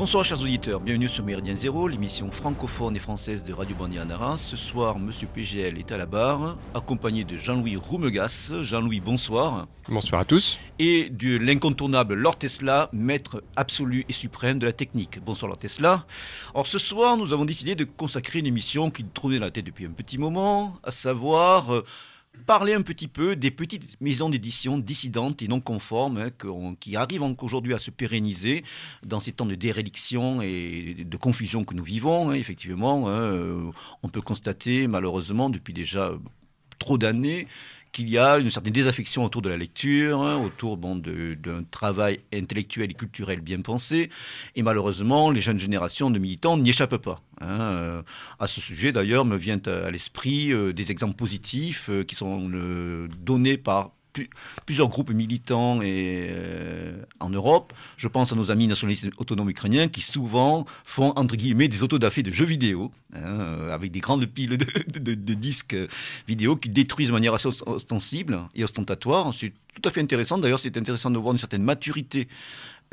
Bonsoir chers auditeurs, bienvenue sur Méridien Zéro, l'émission francophone et française de Radio Bandianara. Ce soir, Monsieur PGL est à la barre, accompagné de Jean-Louis Roumegas. Jean-Louis, bonsoir. Bonsoir à tous. Et de l'incontournable Lord Tesla, maître absolu et suprême de la technique. Bonsoir Lord Tesla. Alors ce soir, nous avons décidé de consacrer une émission qui nous trônait dans la tête depuis un petit moment, à savoir... parler un petit peu des petites maisons d'édition dissidentes et non conformes qui arrivent aujourd'hui à se pérenniser dans ces temps de déréliction et de confusion que nous vivons. Effectivement, on peut constater malheureusement depuis déjà trop d'années qu'il y a une certaine désaffection autour de la lecture, autour d'un travail intellectuel et culturel bien pensé. Et malheureusement, les jeunes générations de militants n'y échappent pas. À ce sujet, d'ailleurs, me vient à l'esprit des exemples positifs qui sont donnés par plusieurs groupes militants en Europe. Je pense à nos amis nationalistes autonomes ukrainiens qui souvent font, entre guillemets, des autodafés de jeux vidéo, avec des grandes piles de disques vidéo qui détruisent de manière assez ostensible et ostentatoire. C'est tout à fait intéressant. D'ailleurs, c'est intéressant de voir une certaine maturité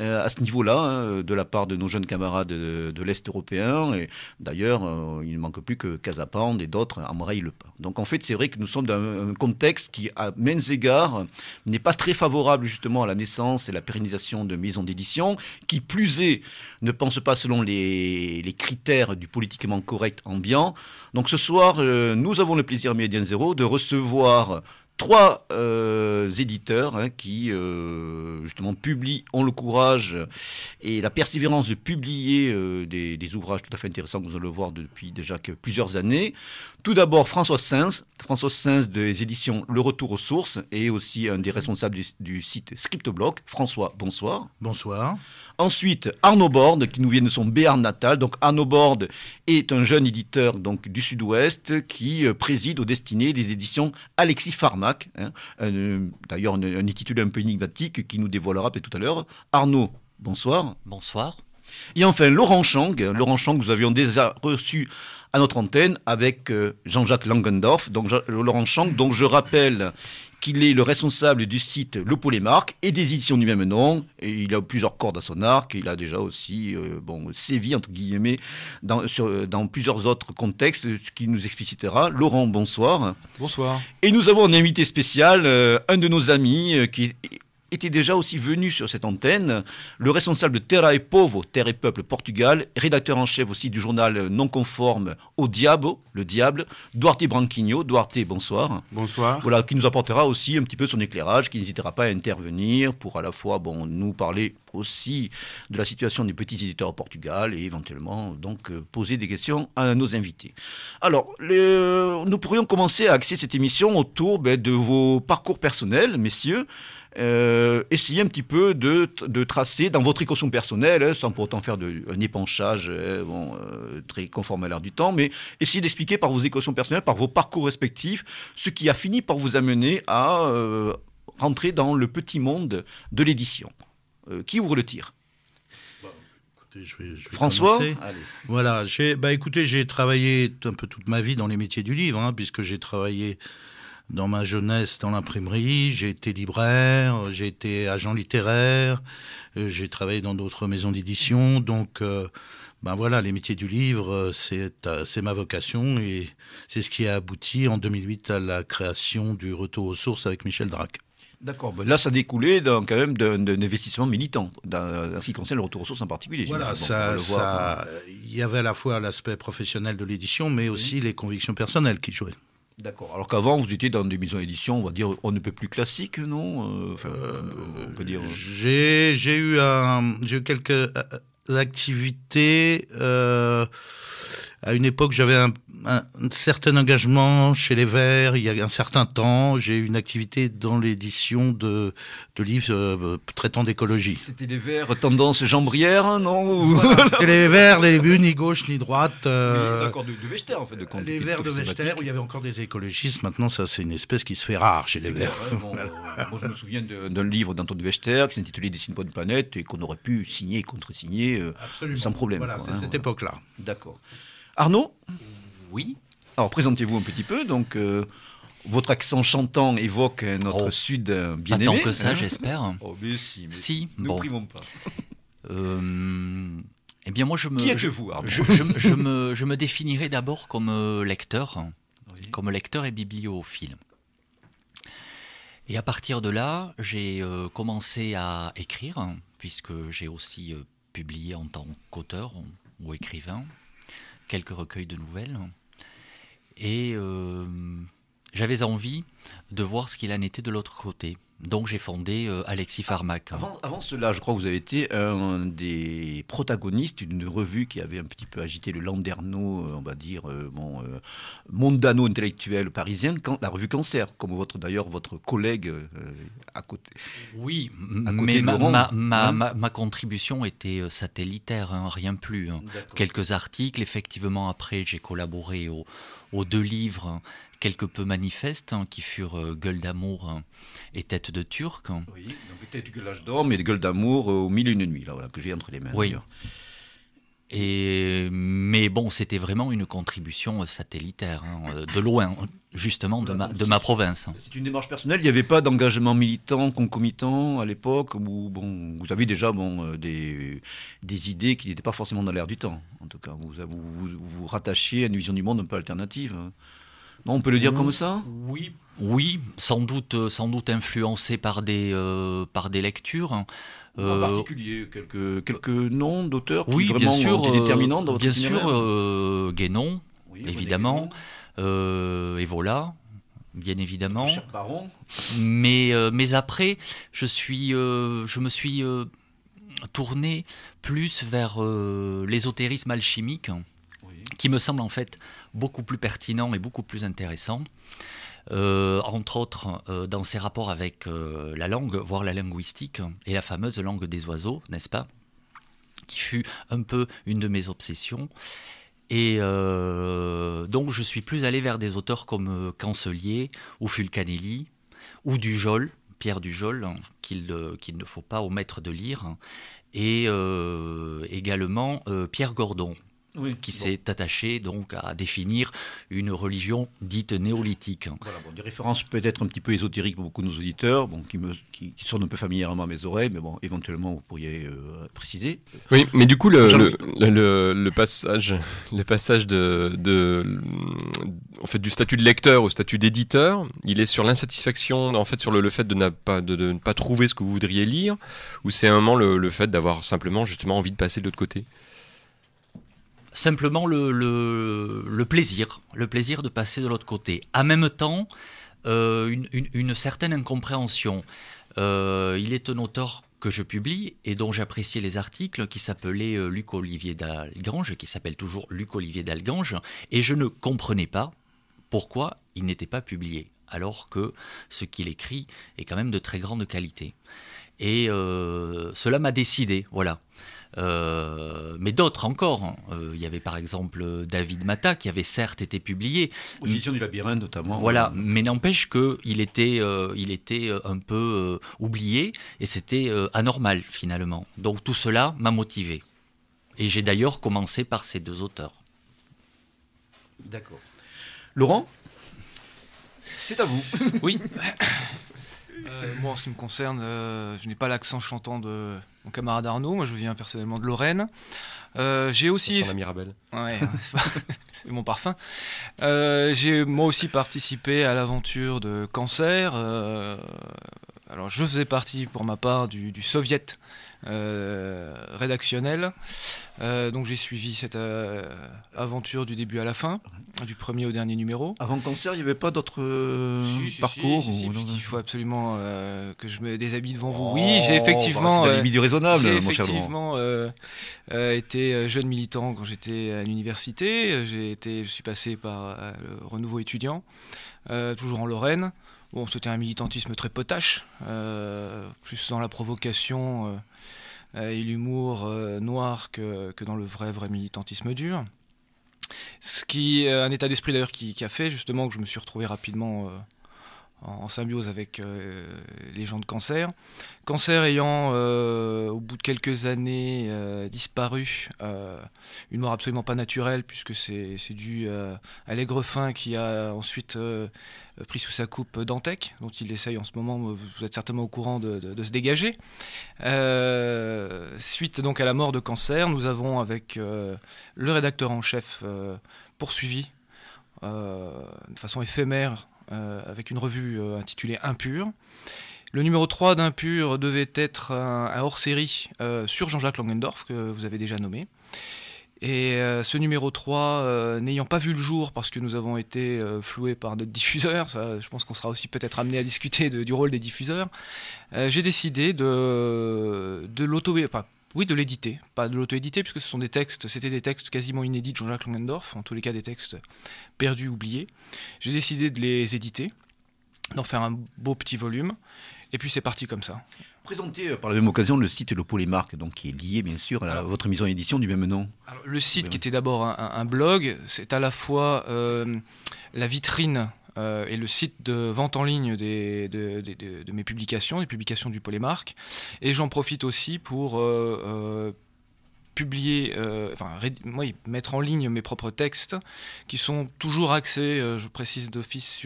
à ce niveau-là, de la part de nos jeunes camarades de l'Est européen. Et d'ailleurs, il ne manque plus que Casapand et d'autres embrayent le pas. Donc en fait, c'est vrai que nous sommes dans un contexte qui, à maints égards, n'est pas très favorable justement à la naissance et la pérennisation de maisons d'édition, qui plus est, ne pense pas selon les critères du politiquement correct ambiant. Donc ce soir, nous avons le plaisir, Méridien Zéro, de recevoir... trois éditeurs qui, justement, ont le courage et la persévérance de publier des ouvrages tout à fait intéressants que nous allons le voir depuis déjà plusieurs années. Tout d'abord, François Sainz des éditions Le Retour aux Sources et aussi un des responsables du site Scriptoblock. François, bonsoir. Bonsoir. Ensuite, Arnaud Borde, qui nous vient de son Béarn natal. Donc, Arnaud Borde est un jeune éditeur donc, du Sud-Ouest qui préside aux destinées des éditions Alexis Farmac. D'ailleurs, un intitulé un peu énigmatique qui nous dévoilera peut-être tout à l'heure. Arnaud, bonsoir. Bonsoir. Et enfin, Laurent Chang, que nous avions déjà reçu à notre antenne avec Jean-Jacques Langendorf. Donc, Laurent Chang, dont je rappelle qu'il est le responsable du site Le Polémarque et des éditions du même nom. Et il a plusieurs cordes à son arc. Il a déjà aussi sévi, entre guillemets, dans plusieurs autres contextes, ce qui nous explicitera. Laurent, bonsoir. Bonsoir. Et nous avons un invité spécial, un de nos amis qui était déjà aussi venu sur cette antenne, le responsable de Terra e Povo, Terre et Peuple Portugal, rédacteur en chef aussi du journal non conforme Au Diabo, le Diable, Duarte Branquinho. Duarte, bonsoir. Bonsoir. Voilà, qui nous apportera aussi un petit peu son éclairage, qui n'hésitera pas à intervenir pour à la fois nous parler aussi de la situation des petits éditeurs au Portugal et éventuellement donc poser des questions à nos invités. Alors, nous pourrions commencer à axer cette émission autour de vos parcours personnels, messieurs. Essayez un petit peu de tracer dans votre équation personnelle, sans pour autant faire un épanchage très conforme à l'ère du temps, mais essayez d'expliquer par vos équations personnelles, par vos parcours respectifs, ce qui a fini par vous amener à rentrer dans le petit monde de l'édition. Qui ouvre le tir ? Écoutez, je vais François ? Allez. Voilà, écoutez, j'ai travaillé un peu toute ma vie dans les métiers du livre, puisque j'ai travaillé dans ma jeunesse dans l'imprimerie, j'ai été libraire, j'ai été agent littéraire, j'ai travaillé dans d'autres maisons d'édition. Donc, voilà, les métiers du livre, c'est ma vocation et c'est ce qui a abouti en 2008 à la création du Retour aux Sources avec Michel Drac. D'accord, là ça découlait quand même d'un investissement militant, en ce qui concerne le Retour aux Sources en particulier. Voilà, il y avait à la fois l'aspect professionnel de l'édition, mais aussi les convictions personnelles qui jouaient. D'accord. Alors qu'avant, vous étiez dans des maisons d'édition, on va dire, on ne peut plus classique, non on peut dire... J'ai eu quelques activités. À une époque, j'avais un certain engagement chez Les Verts. Il y a un certain temps, j'ai eu une activité dans l'édition de livres traitant d'écologie. C'était Les Verts, tendance jambrière, non Voilà, c'était Les Verts, les débuts, ni gauche ni droite. D'accord, de Vechter, en fait. Les Verts de Vechter, où il y avait encore des écologistes. Maintenant, ça, c'est une espèce qui se fait rare chez Les Verts. Moi, je me souviens d'un livre d'Antoine de Vechter qui s'intitulait Dessine pas une planète et qu'on aurait pu signer et contre-signer sans problème. Voilà, c'est cette époque-là. D'accord. Arnaud ? Oui. Alors, présentez-vous un petit peu. Donc, votre accent chantant évoque notre sud bien-aimé. Pas tant que ça, j'espère. Oh, mais si. Si, ne bon. primons pas. Eh bien, moi, Qui êtes-vous, Armand? je me définirais d'abord comme lecteur, Oui. comme lecteur et bibliophile. Et à partir de là, j'ai commencé à écrire, puisque j'ai aussi publié en tant qu'auteur ou écrivain quelques recueils de nouvelles. Et j'avais envie de voir ce qu'il en était de l'autre côté. Donc j'ai fondé Alexis Pharmac. Avant cela, je crois que vous avez été un des protagonistes d'une revue qui avait un petit peu agité le landerneau, on va dire, mondano intellectuel parisien, la revue Cancer, comme d'ailleurs votre collègue à côté. Oui, À côté mais de Laurent, ma contribution était satellitaire, hein, rien plus. Hein. Quelques articles, effectivement, après j'ai collaboré aux 2 livres quelque peu manifestes, hein, qui furent Gueule d'amour et Tête de Turc. Oui, donc Tête de l'âge d'or, mais Gueule d'amour au 1001 nuits, là, voilà, que j'ai entre les mains. Oui. Mais bon, c'était vraiment une contribution satellitaire, hein, de loin, justement, de ma province. C'est une démarche personnelle, il n'y avait pas d'engagement militant concomitant à l'époque, où bon, vous avez déjà des idées qui n'étaient pas forcément dans l'air du temps. En tout cas, vous rattachiez à une vision du monde un peu alternative. Non, on peut le dire comme ça? Oui, sans doute influencé par des lectures. En particulier, quelques noms d'auteurs qui Oui, vraiment bien sûr, ont été déterminants dans votre bien itinéraire? sûr, Guénon, Oui, évidemment, Evola, bien évidemment. Cher Baron. Mais après, je me suis tourné plus vers l'ésotérisme alchimique, Oui. qui me semble en fait beaucoup plus pertinent et beaucoup plus intéressant. Entre autres dans ses rapports avec la langue, voire la linguistique, et la fameuse langue des oiseaux, n'est-ce pas, qui fut un peu une de mes obsessions. Et donc je suis plus allé vers des auteurs comme Cancelier ou Fulcanelli, ou Dujol, Pierre Dujol, qu'il ne faut pas omettre de lire, et également Pierre Gordon, Oui, qui bon. s'est attaché donc à définir une religion dite néolithique. Voilà, bon, des références peut-être un petit peu ésotériques pour beaucoup de nos auditeurs, bon, qui sonnent un peu familièrement à mes oreilles, mais bon, éventuellement vous pourriez préciser. Oui, mais du coup, le passage en fait, du statut de lecteur au statut d'éditeur, il est sur l'insatisfaction, en fait, sur le fait de ne pas trouver ce que vous voudriez lire, ou c'est un moment le fait d'avoir simplement justement envie de passer de l'autre côté? Simplement le plaisir de passer de l'autre côté. En même temps, une certaine incompréhension. Il est un auteur que je publie et dont j'appréciais les articles, qui s'appelait Luc-Olivier d'Algange, qui s'appelle toujours Luc-Olivier d'Algange, et je ne comprenais pas pourquoi il n'était pas publié, alors que ce qu'il écrit est quand même de très grande qualité. Et cela m'a décidé, voilà. Mais d'autres encore. Il y avait par exemple David Mata qui avait certes été publié. Aux éditions du Labyrinthe notamment. Voilà, mais n'empêche qu'il était un peu oublié et c'était anormal finalement. Donc tout cela m'a motivé. Et j'ai d'ailleurs commencé par ces 2 auteurs. D'accord. Laurent, c'est à vous. Oui. Moi, en ce qui me concerne, je n'ai pas l'accent chantant de mon camarade Arnaud. Moi, je viens personnellement de Lorraine. J'ai aussi... Son ami Mirabel. Ouais, c'est mon parfum. J'ai moi aussi participé à l'aventure de Cancer. Alors, je faisais partie, pour ma part, du soviet rédactionnel. Donc, j'ai suivi cette aventure du début à la fin, du premier au dernier numéro. Avant Cancer, il n'y avait pas d'autres parcours Il faut absolument que je me déshabille devant vous. Oui, j'ai effectivement... c'est la limite du raisonnable, j'ai mon cher Laurent. effectivement été jeune militant quand j'étais à l'université. Je suis passé par le renouveau étudiant, toujours en Lorraine. Bon, c'était un militantisme très potache, plus dans la provocation et l'humour noir que dans le vrai militantisme dur. Ce qui est un état d'esprit d'ailleurs qui a fait justement que je me suis retrouvé rapidement en symbiose avec les gens de Cancer. Cancer ayant, au bout de quelques années, disparu, une mort absolument pas naturelle, puisque c'est dû à l'Aigrefin qui a ensuite pris sous sa coupe Dantec, dont il essaye en ce moment, vous êtes certainement au courant, de se dégager. Suite donc à la mort de Cancer, nous avons avec le rédacteur en chef poursuivi de façon éphémère avec une revue intitulée Impur. Le numéro 3 d'Impur devait être un hors-série sur Jean-Jacques Langendorf, que vous avez déjà nommé. Et ce numéro 3, n'ayant pas vu le jour parce que nous avons été floués par notre diffuseur, ça, je pense qu'on sera aussi peut-être amené à discuter du rôle des diffuseurs, j'ai décidé de l'éditer. Pas de l'auto-éditer, puisque c'était des textes quasiment inédits de Jean-Jacques Langendorf, en tous les cas des textes perdus, oubliés. J'ai décidé de les éditer, d'en faire un beau petit volume, et puis c'est parti comme ça. Présentez par la même occasion le site Le Polémarque, donc qui est lié bien sûr à votre maison d'édition du même nom. Alors, le site qui était d'abord un blog, c'est à la fois la vitrine et le site de vente en ligne de mes publications, des publications du Polémarque. Et j'en profite aussi pour publier, mettre en ligne mes propres textes qui sont toujours axés, je précise d'office,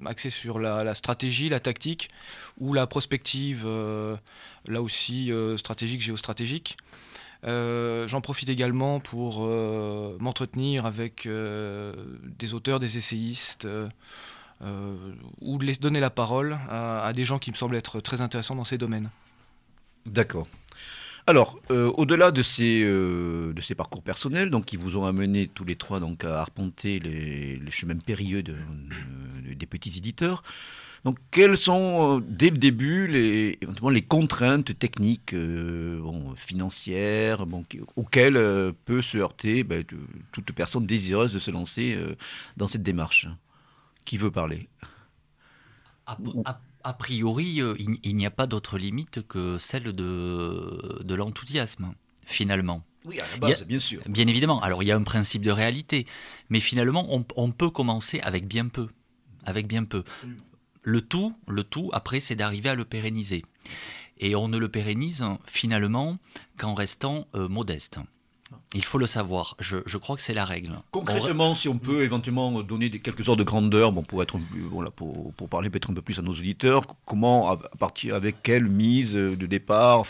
axés sur la stratégie, la tactique ou la prospective, là aussi stratégique, géostratégique. J'en profite également pour m'entretenir avec des auteurs, des essayistes, ou donner la parole à des gens qui me semblent être très intéressants dans ces domaines. D'accord. Alors, au-delà de ces parcours personnels, donc qui vous ont amené tous les trois donc à arpenter les chemins périlleux des petits éditeurs. Donc, quelles sont dès le début éventuellement les contraintes techniques, financières, auxquelles peut se heurter toute personne désireuse de se lancer dans cette démarche? Qui veut parler? A priori, il n'y a pas d'autre limite que celle de l'enthousiasme, finalement. Oui, à la base, bien sûr. Bien évidemment. Alors, il y a un principe de réalité. Mais finalement, on peut commencer avec bien peu. Le tout, après, c'est d'arriver à le pérenniser. Et on ne le pérennise, finalement, qu'en restant modeste. Il faut le savoir. Je crois que c'est la règle. Concrètement, si on peut éventuellement donner quelques ordres de grandeur, pour parler peut-être un peu plus à nos auditeurs, comment, avec quelle mise de départ,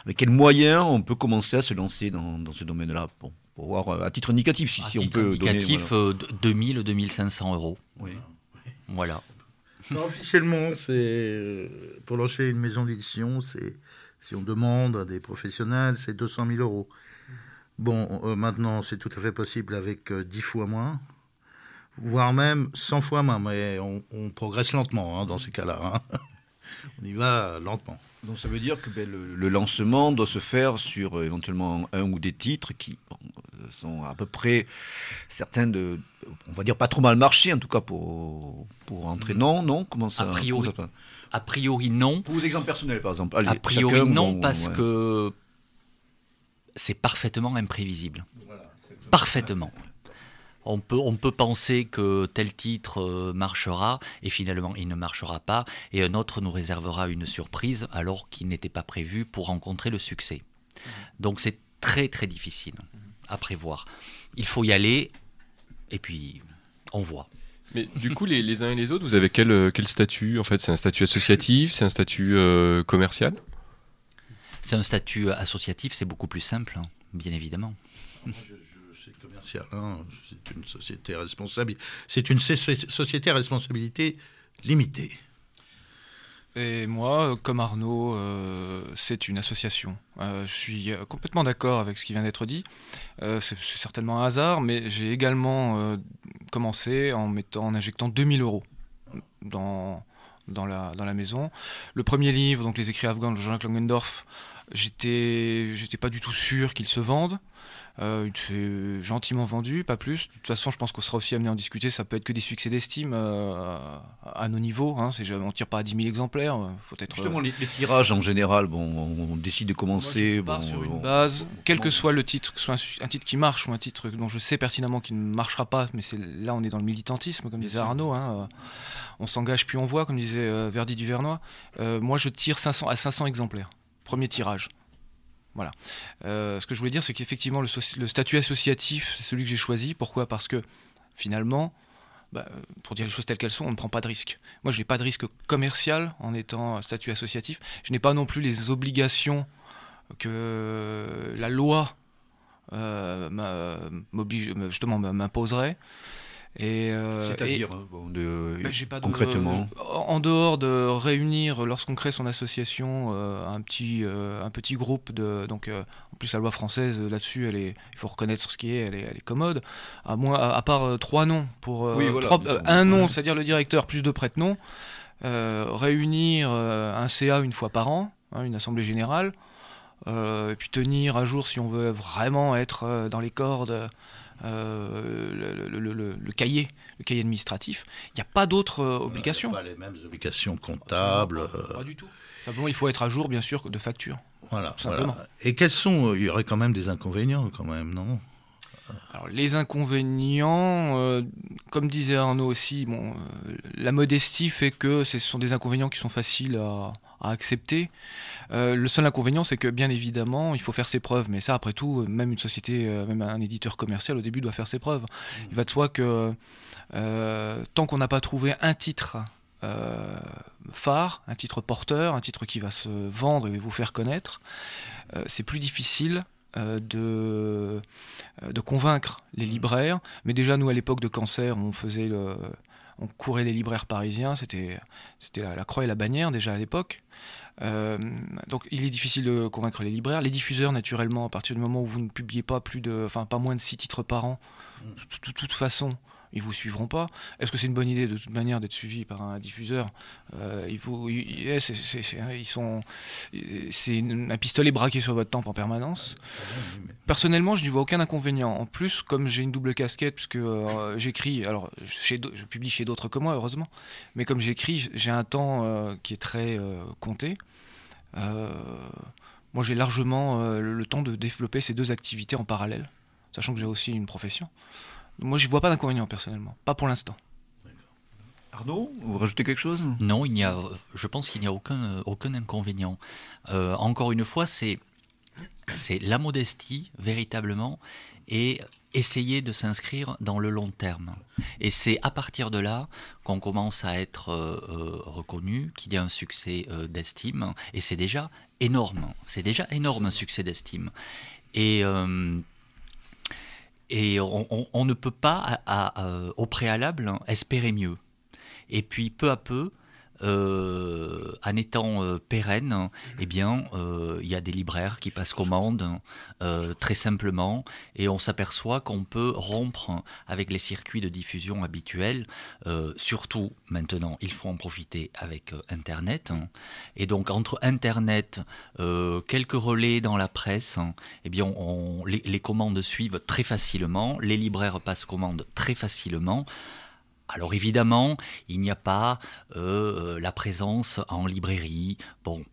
avec quels moyens on peut commencer à se lancer dans ce domaine-là, pour voir à titre indicatif, si on peut donner. Indicatif, 2000, 2500 euros. Oui. Voilà. Officiellement, c'est pour lancer une maison d'édition, si on demande à des professionnels, c'est 200 000 euros. Bon, maintenant, c'est tout à fait possible avec 10 fois moins, voire même 100 fois moins, mais on progresse lentement dans ces cas-là. On y va lentement. Donc ça veut dire que le lancement doit se faire sur éventuellement un ou des titres qui sont à peu près certains on va dire pas trop mal marché, en tout cas pour entrer. Non, comment ça? A priori, non. Pour vos exemples personnels, par exemple. Allez, a priori, non, parce que c'est parfaitement imprévisible. Voilà, parfaitement. On peut penser que tel titre marchera, et finalement il ne marchera pas, et un autre nous réservera une surprise alors qu'il n'était pas prévu pour rencontrer le succès. Donc c'est très très difficile à prévoir. Il faut y aller, et puis on voit. Mais du coup, les uns et les autres, vous avez quel statut? En fait, c'est un statut associatif, c'est un statut commercial? C'est un statut associatif, c'est beaucoup plus simple, bien évidemment. C'est commercial, c'est une société responsable. C'est une société à responsabilité limitée. Et moi, comme Arnaud, c'est une association. Je suis complètement d'accord avec ce qui vient d'être dit. C'est certainement un hasard, mais j'ai également commencé en injectant 2000 euros dans la maison. Le premier livre, donc Les Écrits afghans de Jean-Jacques Langendorf, j'étais pas du tout sûr qu'il se vende. Il s'est gentiment vendu, pas plus. De toute façon, je pense qu'on sera aussi amené à en discuter. Ça peut être que des succès d'estime à nos niveaux. On ne tire pas à 10 000 exemplaires. Faut être, justement, les tirages en général, on décide de commencer. Moi, je pars sur une base, quel que soit le titre, que ce soit un titre qui marche ou un titre dont je sais pertinemment qu'il ne marchera pas, mais là on est dans le militantisme, comme disait Arnaud. on s'engage puis on voit, comme disait Verdi du Vernois. Moi, je tire 500 exemplaires. Premier tirage. Voilà. Ce que je voulais dire, c'est qu'effectivement, le statut associatif, c'est celui que j'ai choisi. Pourquoi ? Parce que, finalement, pour dire les choses telles qu'elles sont, on ne prend pas de risque. Moi, je n'ai pas de risque commercial en étant statut associatif. Je n'ai pas non plus les obligations que la loi m'imposerait. C'est-à-dire, j'ai pas concrètement en dehors de réunir, lorsqu'on crée son association, un petit groupe en plus la loi française là-dessus, il faut reconnaître ce qui est, elle est commode. À part 3 noms pour un nom, c'est-à-dire le directeur plus 2 prête-noms, réunir un CA une fois par an, une assemblée générale, et puis tenir à jour si on veut vraiment être dans les cordes. Le cahier administratif, il n'y a pas d'autres obligations. Pas les mêmes obligations comptables. Pas du tout. Simplement, il faut être à jour, bien sûr, de facture. Voilà. Et quels sont, il y aurait quand même des inconvénients, quand même, non ? Alors, les inconvénients, comme disait Arnaud aussi, la modestie fait que ce sont des inconvénients qui sont faciles à accepter. Le seul inconvénient, c'est que bien évidemment, il faut faire ses preuves. Mais ça, après tout, même une société, même un éditeur commercial, au début, doit faire ses preuves. Il va de soi que tant qu'on n'a pas trouvé un titre phare, un titre porteur, un titre qui va se vendre et vous faire connaître, c'est plus difficile de convaincre les libraires. Mais déjà, nous, à l'époque de Cancer, on courait les libraires parisiens, c'était la croix et la bannière déjà à l'époque. Donc il est difficile de convaincre les libraires. Les diffuseurs, naturellement, à partir du moment où vous ne publiez pas pas moins de 6 titres par an, de toute façon, ils vous suivront pas. Est-ce que c'est une bonne idée de toute manière d'être suivi par un diffuseur ? C'est un pistolet braqué sur votre tempe en permanence. Personnellement, je n'y vois aucun inconvénient. En plus, comme j'ai une double casquette, puisque j'écris, alors je publie chez d'autres que moi, heureusement, mais comme j'écris, j'ai un temps qui est très compté. Moi, j'ai largement le temps de développer ces 2 activités en parallèle, sachant que j'ai aussi une profession. Moi, je ne vois pas d'inconvénient, personnellement. Pas pour l'instant. Arnaud, vous rajoutez quelque chose ? Non, je pense qu'il n'y a aucun inconvénient. Encore une fois, c'est la modestie, véritablement, et essayer de s'inscrire dans le long terme. Et c'est à partir de là qu'on commence à être reconnu, qu'il y a un succès d'estime, et c'est déjà énorme. C'est déjà énorme, un succès d'estime. Et on ne peut pas, au préalable, espérer mieux. Et puis, peu à peu, en étant pérenne, il y a des libraires qui passent commande très simplement, et on s'aperçoit qu'on peut rompre avec les circuits de diffusion habituels. Surtout maintenant, il faut en profiter avec Internet. Et donc, entre Internet, quelques relais dans la presse, les commandes suivent très facilement, les libraires passent commande très facilement. Alors évidemment, il n'y a pas la présence en librairie. Bon,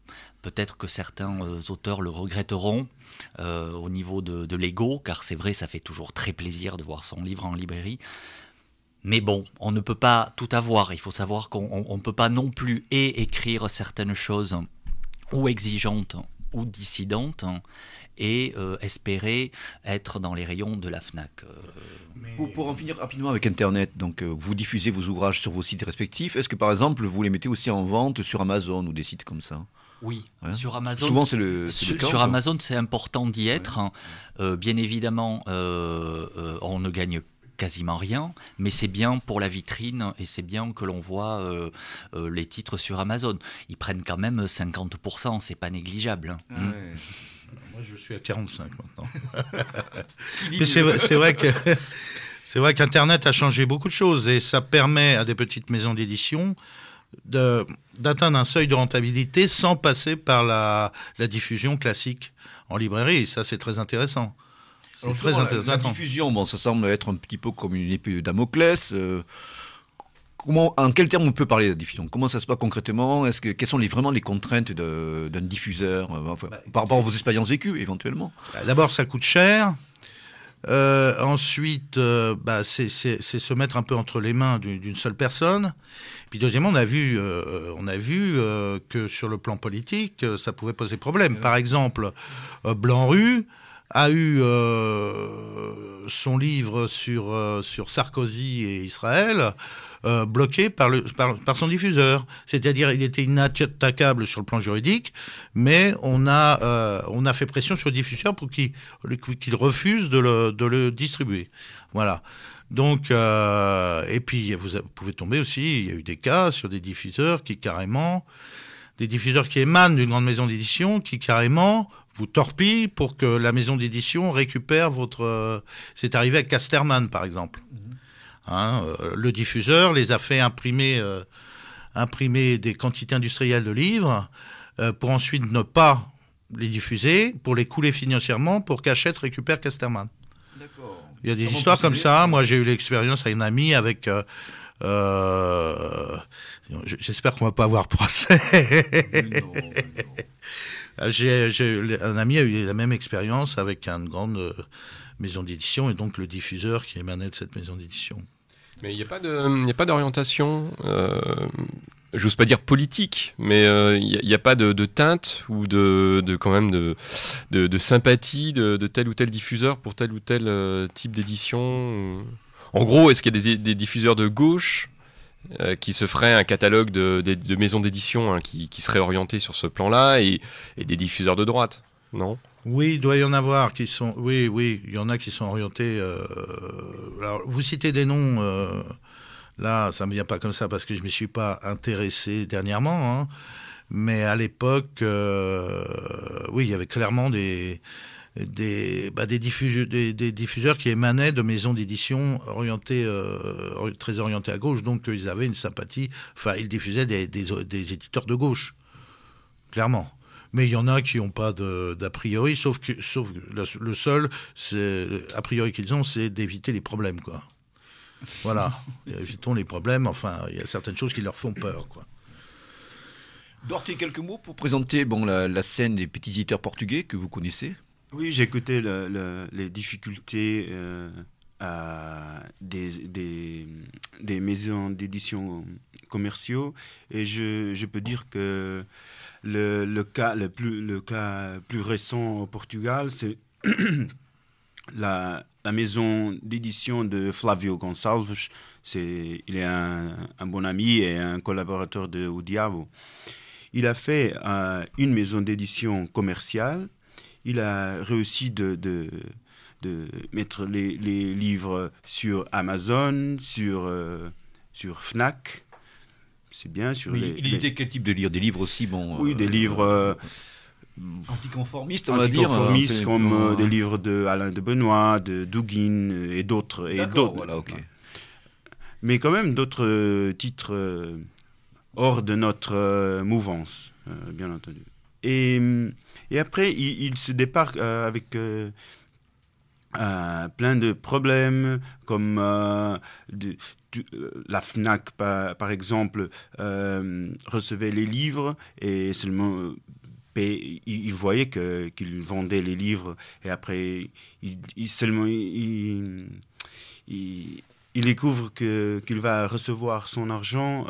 peut-être que certains auteurs le regretteront au niveau de l'ego, car c'est vrai, ça fait toujours très plaisir de voir son livre en librairie. Mais bon, on ne peut pas tout avoir. Il faut savoir qu'on ne peut pas non plus écrire certaines choses ou exigeantes ou dissidentes et espérer être dans les rayons de la FNAC. Pour en finir rapidement avec Internet, donc vous diffusez vos ouvrages sur vos sites respectifs. Est-ce que par exemple vous les mettez aussi en vente sur Amazon ou des sites comme ça ? Oui, sur Amazon. Souvent c'est le cas. Sur Amazon, c'est important d'y être. Ouais. Bien évidemment, on ne gagne quasiment rien, mais c'est bien pour la vitrine et c'est bien que l'on voit les titres sur Amazon. Ils prennent quand même 50%, c'est pas négligeable. Ouais. Moi, je suis à 45 maintenant. Mais c'est vrai qu'Internet a changé beaucoup de choses et ça permet à des petites maisons d'édition d'atteindre un seuil de rentabilité sans passer par la diffusion classique en librairie. Ça, c'est très intéressant. C'est très intéressant. La diffusion, ça semble être un petit peu comme une épée de Damoclès. En quel terme on peut parler de la diffusion ? Comment ça se passe concrètement ? Quelles sont vraiment les contraintes d'un diffuseur par rapport à vos expériences vécues, éventuellement ? D'abord, ça coûte cher. Ensuite, c'est se mettre un peu entre les mains d'une seule personne. Puis deuxièmement, on a vu que sur le plan politique, ça pouvait poser problème. Par exemple, Blanc-Rue a eu son livre sur Sarkozy et Israël bloqué par son diffuseur. C'est-à-dire, il était inattaquable sur le plan juridique, mais on a fait pression sur le diffuseur pour qu'il refuse de le distribuer. Voilà. Donc, et puis, vous pouvez tomber aussi, il y a eu des cas sur des diffuseurs qui émanent d'une grande maison d'édition, qui carrément vous torpillent pour que la maison d'édition récupère votre... C'est arrivé avec Casterman, par exemple. Le diffuseur les a fait imprimer des quantités industrielles de livres pour ensuite ne pas les diffuser, pour les couler financièrement, pour qu'Hachette récupère Casterman. D'accord. Il y a des histoires comme ça. Moi, j'ai eu l'expérience avec un ami avec... j'espère qu'on ne va pas avoir procès. Non. Un ami a eu la même expérience avec une grande maison d'édition et donc le diffuseur qui émanait de cette maison d'édition. Mais il n'y a pas d'orientation, j'ose pas dire politique, mais il n'y a pas de teinte ou quand même de sympathie de tel ou tel diffuseur pour tel ou tel type d'édition. En gros, est-ce qu'il y a des diffuseurs de gauche qui se feraient un catalogue de maisons d'édition qui seraient orientés sur ce plan-là et des diffuseurs de droite, non ? Oui, il doit y en avoir qui sont... Oui, il y en a qui sont orientés... Alors, vous citez des noms... Là, ça ne me vient pas comme ça parce que je ne m'y suis pas intéressé dernièrement. Mais à l'époque, oui, il y avait clairement des diffuseurs qui émanaient de maisons d'édition très orientées à gauche. Donc, ils avaient une sympathie... Enfin, ils diffusaient des éditeurs de gauche, clairement. Mais il y en a qui n'ont pas d'a priori, sauf que le seul a priori qu'ils ont, c'est d'éviter les problèmes, quoi. Voilà, évitons les problèmes. Enfin, il y a certaines choses qui leur font peur, quoi. Dorté, quelques mots pour présenter la scène des petits éditeurs portugais que vous connaissez. Oui, j'ai écouté les difficultés des maisons d'édition commerciaux et je peux dire que le cas plus récent au Portugal, c'est la maison d'édition de Flávio Gonçalves. Il est un bon ami et un collaborateur de O Diabo. Il a fait une maison d'édition commerciale. Il a réussi de mettre les livres sur Amazon, sur Fnac. C'est bien sur il était quel type de livre? Des livres aussi, oui, des livres anticonformistes, on va dire. Anticonformistes, comme des livres de Alain de Benoît, de Dugin et d'autres. Voilà, ok. Mais quand même d'autres titres hors de notre mouvance, bien entendu. Et après, il se débarque avec plein de problèmes, comme la Fnac, par exemple, recevait les livres et seulement il voyait qu'il vendait les livres et après, il découvre qu'il va recevoir son argent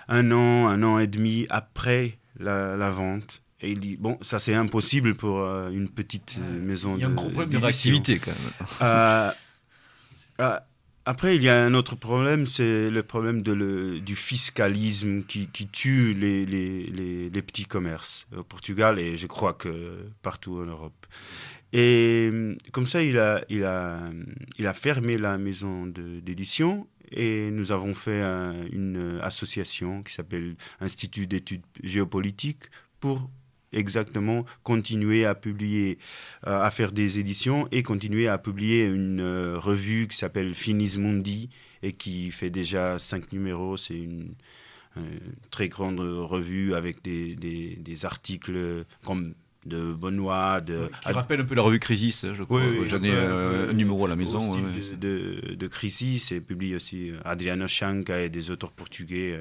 un an et demi après la vente. Et il dit, bon, ça c'est impossible pour une petite maison. Il y a un gros problème de réactivité quand même. Après, il y a un autre problème, c'est le problème du fiscalisme qui tue les petits commerces au Portugal et je crois que partout en Europe. Et comme ça, il a fermé la maison d'édition et nous avons fait une association qui s'appelle Institut d'études géopolitiques pour exactement continuer à publier, à faire des éditions et continuer à publier une revue qui s'appelle Finis Mundi et qui fait déjà 5 numéros. C'est une très grande revue avec des articles comme de Benoît, qui rappelle un peu la revue Crisis, je crois. Oui, j'en ai un numéro à la maison. Au style de Crisis, et publie aussi Adriano Chanca et des auteurs portugais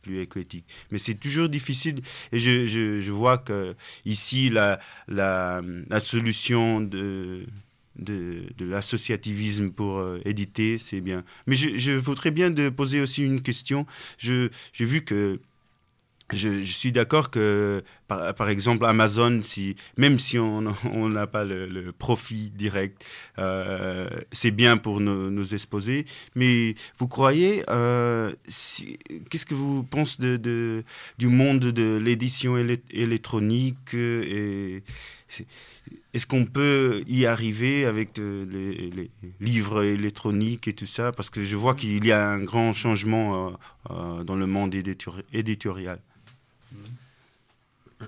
plus éclectiques. Mais c'est toujours difficile, et je vois que ici la solution de l'associativisme pour éditer, c'est bien. Mais je voudrais bien de poser aussi une question. J'ai vu que je suis d'accord que, par exemple, Amazon, même si on n'a pas le profit direct, c'est bien pour nous exposer. Mais vous croyez, qu'est-ce que vous pensez du monde de l'édition électronique est-ce qu'on peut y arriver avec les livres électroniques et tout ça? Parce que je vois qu'il y a un grand changement dans le monde éditorial.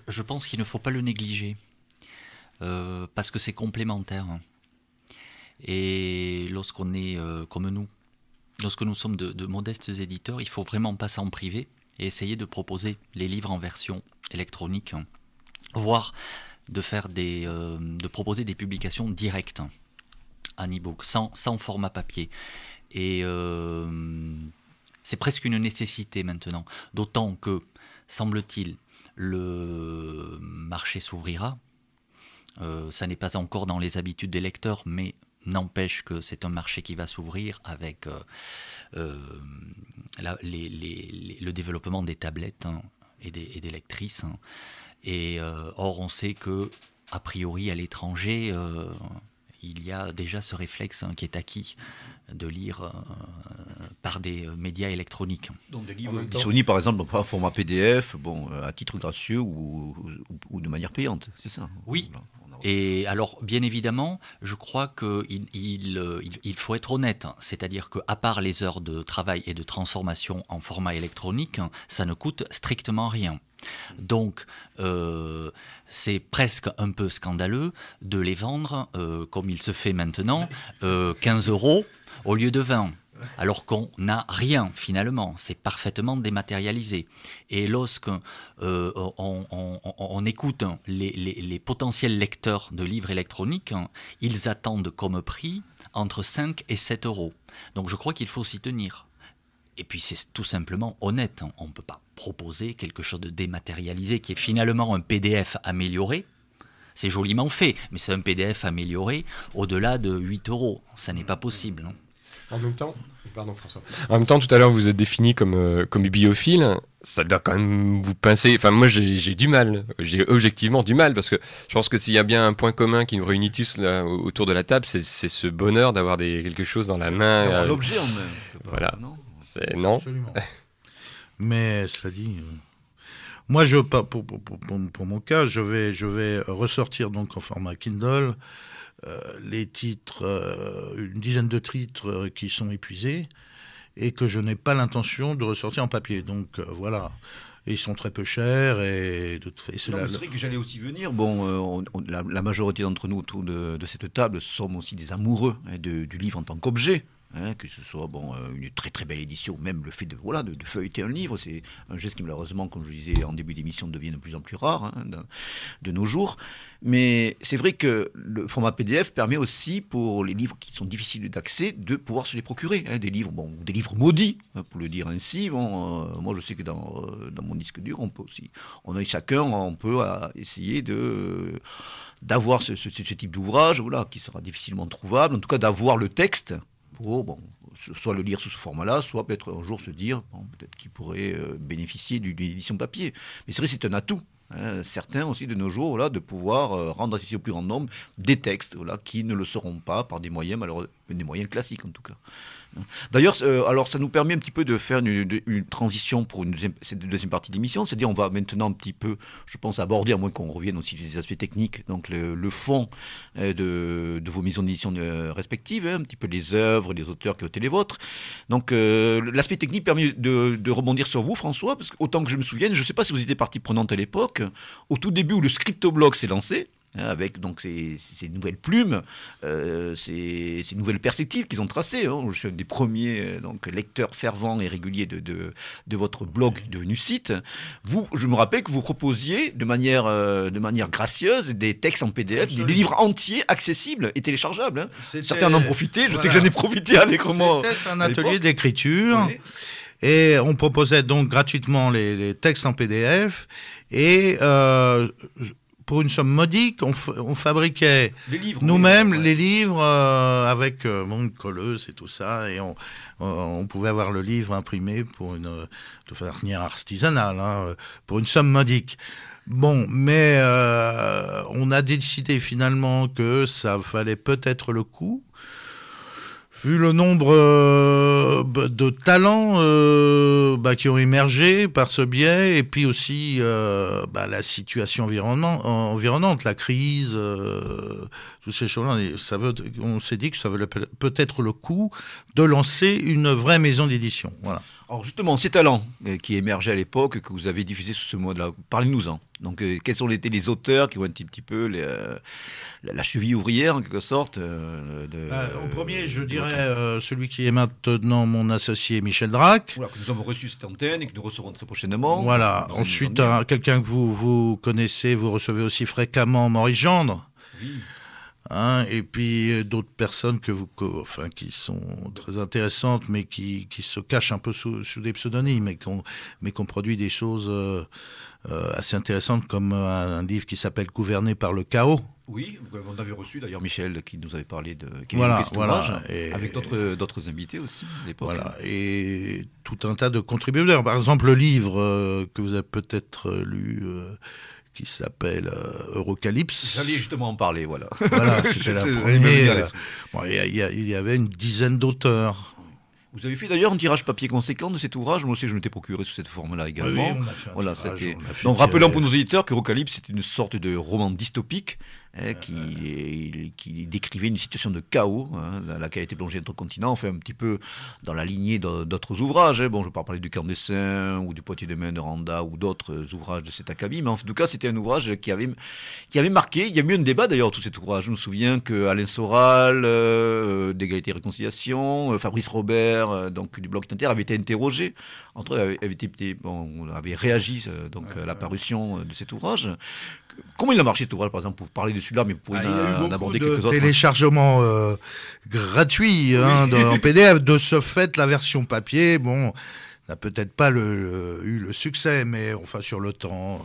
Je pense qu'il ne faut pas le négliger, parce que c'est complémentaire. Et lorsqu'on est comme nous, lorsque nous sommes de modestes éditeurs, il ne faut vraiment pas s'en priver et essayer de proposer les livres en version électronique, voire de proposer des publications directes en e-book, sans format papier. Et c'est presque une nécessité maintenant, d'autant que, semble-t-il, le marché s'ouvrira. Ça n'est pas encore dans les habitudes des lecteurs, mais n'empêche que c'est un marché qui va s'ouvrir avec le développement des tablettes et des lectrices. Et or, on sait que, a priori, à l'étranger, il y a déjà ce réflexe qui est acquis de lire par des médias électroniques. Donc des livres disponibles, par exemple, en format PDF, à titre gracieux ou de manière payante, c'est ça? Oui. Et alors, bien évidemment, je crois qu'il faut être honnête, c'est-à-dire qu'à part les heures de travail et de transformation en format électronique, ça ne coûte strictement rien. Donc, c'est presque un peu scandaleux de les vendre, comme il se fait maintenant, 15 € au lieu de 20. Alors qu'on n'a rien finalement, c'est parfaitement dématérialisé. Et lorsque on écoute les potentiels lecteurs de livres électroniques, ils attendent comme prix entre 5 et 7 €. Donc je crois qu'il faut s'y tenir. Et puis c'est tout simplement honnête, on ne peut pas proposer quelque chose de dématérialisé qui est finalement un PDF amélioré. C'est joliment fait, mais c'est un PDF amélioré au-delà de 8 €. Ça n'est pas possible. Hein. En même temps, pardon François. En même temps, tout à l'heure, vous êtes défini comme bibliophile. Ça doit quand même vous pincer. Enfin, moi, j'ai du mal. J'ai objectivement du mal parce que je pense que s'il y a bien un point commun qui nous réunit tous là, autour de la table, c'est ce bonheur d'avoir quelque chose dans la main. D'avoir l'objet en main. Voilà. Non. Absolument. Mais cela dit, moi, pour mon cas, je vais ressortir donc en format Kindle. Les titres, une dizaine de titres qui sont épuisés et que je n'ai pas l'intention de ressortir en papier. Donc voilà, et ils sont très peu chers et c'est vrai que j'allais aussi venir. La majorité d'entre nous autour de cette table sommes aussi des amoureux du livre en tant qu'objet. Que ce soit une très très belle édition, même le fait de feuilleter un livre, c'est un geste qui malheureusement, comme je disais en début d'émission, devient de plus en plus rare de nos jours. Mais c'est vrai que le format PDF permet aussi pour les livres qui sont difficiles d'accès de pouvoir se les procurer, des livres maudits, pour le dire ainsi. Moi je sais que dans mon disque dur, on peut essayer d'avoir ce type d'ouvrage, qui sera difficilement trouvable, en tout cas d'avoir le texte. Pour soit le lire sous ce format-là, soit peut-être un jour se dire peut-être qu'il pourrait bénéficier d'une édition papier. Mais c'est vrai, c'est un atout. Certains aussi de nos jours, de pouvoir rendre accessible au plus grand nombre des textes qui ne le seront pas par des moyens, malheureusement, des moyens classiques en tout cas. D'ailleurs, alors ça nous permet un petit peu de faire une transition pour cette deuxième partie d'émission, c'est-à-dire on va maintenant un petit peu, je pense, aborder, à moins qu'on revienne aussi sur des aspects techniques, donc le fond de vos maisons d'édition respectives, un petit peu les œuvres, les auteurs qui ont été les vôtres. Donc l'aspect technique permet de rebondir sur vous, François, parce qu'autant que je me souvienne, je ne sais pas si vous étiez partie prenante à l'époque, au tout début où le Scriptoblog s'est lancé, avec donc ces nouvelles plumes, ces nouvelles perspectives qu'ils ont tracées. Je suis un des premiers lecteurs fervents et réguliers de votre blog devenu site. Je me rappelle que vous proposiez de manière gracieuse des textes en PDF, des livres entiers accessibles et téléchargeables. Certains en ont profité, je sais que j'en ai profité avec moi. C'était un atelier d'écriture. Oui. Et on proposait donc gratuitement les textes en PDF. Et pour une somme modique, on fabriquait Les livres. nous-mêmes ouais. les livres avec une colleuse et tout ça, et on pouvait avoir le livre imprimé de manière artisanale, hein, pour une somme modique. Bon, mais on a décidé finalement que ça valait peut-être le coup. Vu le nombre de talents qui ont émergé par ce biais, et puis aussi la situation environnante, la crise, toutes ces choses-là, on s'est dit que ça valait peut-être le coup de lancer une vraie maison d'édition. Voilà. Alors justement, ces talents qui émergeaient à l'époque, que vous avez diffusés sous ce mode-là, parlez-nous-en. Donc, quels ont été les auteurs qui ont un petit peu la cheville ouvrière, en quelque sorte au premier, je dirais celui qui est maintenant mon associé Michel Drac. Voilà, que nous avons reçu cette antenne et que nous recevrons très prochainement. Voilà. Ensuite, quelqu'un que vous connaissez, vous recevez aussi fréquemment, Maurice Gendre. Oui. Hein, et puis d'autres personnes qui sont très intéressantes, mais qui se cachent un peu sous des pseudonymes, mais qu'on produit des choses assez intéressantes, comme un livre qui s'appelle Gouverné par le chaos. Oui, on avait reçu d'ailleurs Michel qui nous avait parlé qui voilà, cet ouvrage, et, avec d'autres invités aussi à l'époque. Voilà, et tout un tas de contributeurs. Par exemple, le livre que vous avez peut-être lu, qui s'appelle Eurocalypse. J'allais justement en parler, voilà. Voilà, c'était la première. Il y avait une dizaine d'auteurs. Vous avez fait d'ailleurs un tirage papier conséquent de cet ouvrage. Moi aussi, je m'étais procuré sous cette forme-là également. Oui, on a fait un tirage, Donc, rappelons pour nos auditeurs qu'Eurocalypse, c'était une sorte de roman dystopique qui décrivait une situation de chaos dans laquelle était plongé notre continent. Enfin, un petit peu dans la lignée d'autres ouvrages. Bon, je ne vais pas parler du Camp des Saints ou du Poitiers de Main de Randa ou d'autres ouvrages de cet acabit, mais en tout cas, c'était un ouvrage qui avait marqué. Il y a eu un débat d'ailleurs, tout cet ouvrage. Je me souviens qu'Alain Soral, d'Égalité et Réconciliation, Fabrice Robert, donc du Bloc Inter, avait été interrogé. Entre eux, avait réagi à la parution de cet ouvrage. Comment il a marché cet ouvrage, par exemple, pour parler de celui-là, mais pour en aborder quelques autres? Téléchargements gratuits en PDF. De ce fait, la version papier, n'a peut-être pas eu le succès, mais enfin sur le temps,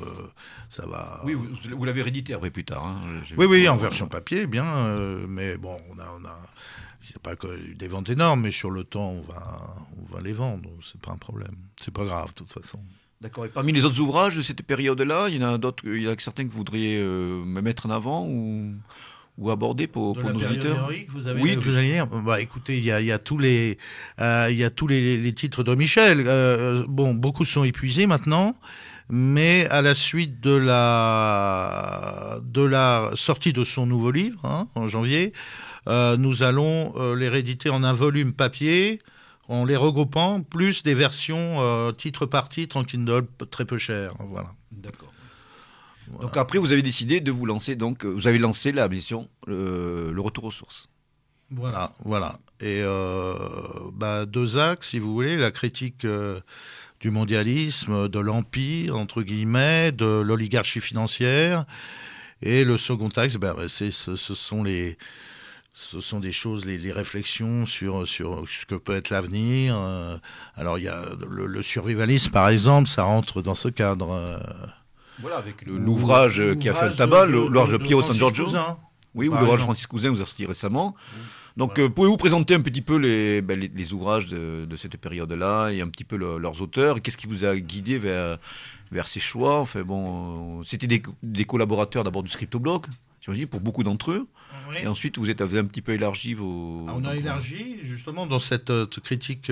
ça va. Oui, vous l'avez réédité après plus tard. Oui, en version papier, bien, mais bon, c'est pas que des ventes énormes, mais sur le temps, on va les vendre, c'est pas un problème, c'est pas grave de toute façon. D'accord. Et parmi les autres ouvrages de cette période-là, il y en a d'autres, il y a certains que vous voudriez me mettre en avant ou aborder pour nos auditeurs. Oui, vous allez dire. Écoutez, il y a tous les titres de Michel. Beaucoup sont épuisés maintenant, mais à la suite de la sortie de son nouveau livre en janvier, nous allons les rééditer en un volume papier, en les regroupant, plus des versions titre par titre en Kindle très peu cher. Voilà. D'accord. Voilà. Donc après, vous avez décidé de vous lancer, vous avez lancé la mission, le retour aux sources. Voilà. Et deux axes, si vous voulez, la critique du mondialisme, de l'empire, entre guillemets, de l'oligarchie financière. Et le second axe, ce sont des choses, les réflexions sur ce que peut être l'avenir. Alors, il y a le survivalisme, par exemple, ça rentre dans ce cadre. Voilà, avec l'ouvrage qui a fait le tabac, l'ouvrage de Piero San Giorgio. Oui, ou l'ouvrage de Francis Cousin, vous avez sorti récemment. Donc, pouvez-vous présenter un petit peu les ouvrages de cette période-là et un petit peu leurs auteurs? Qu'est-ce qui vous a guidé vers ces choix? Enfin, c'était des collaborateurs d'abord du Scriptoblog, j'imagine, pour beaucoup d'entre eux. Oui. Et ensuite, vous avez un petit peu élargi vos... on a élargi, justement, dans cette critique,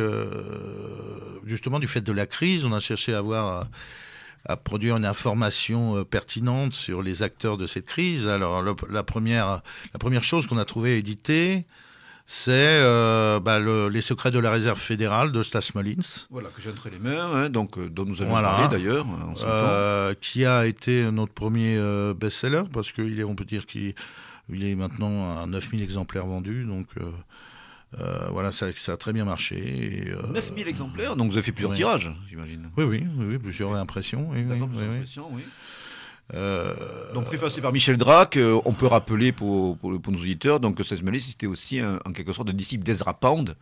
justement, du fait de la crise. On a cherché à produire une information pertinente sur les acteurs de cette crise. Alors, la première chose qu'on a trouvé éditée, c'est Les secrets de la réserve fédérale de Stas Mullins. Voilà, que j'ai entre les mains, dont nous avons parlé d'ailleurs en son temps. Qui a été notre premier best-seller, parce on peut dire qu'il est maintenant à 9000 exemplaires vendus, donc ça a très bien marché. 9000 exemplaires, donc vous avez fait plusieurs tirages, j'imagine. Oui, plusieurs impressions. Plusieurs impressions, oui. Donc préfacé par Michel Drac, on peut rappeler pour nos auditeurs donc que Seth Malice c'était aussi en quelque sorte un disciple d'Ezra Pound,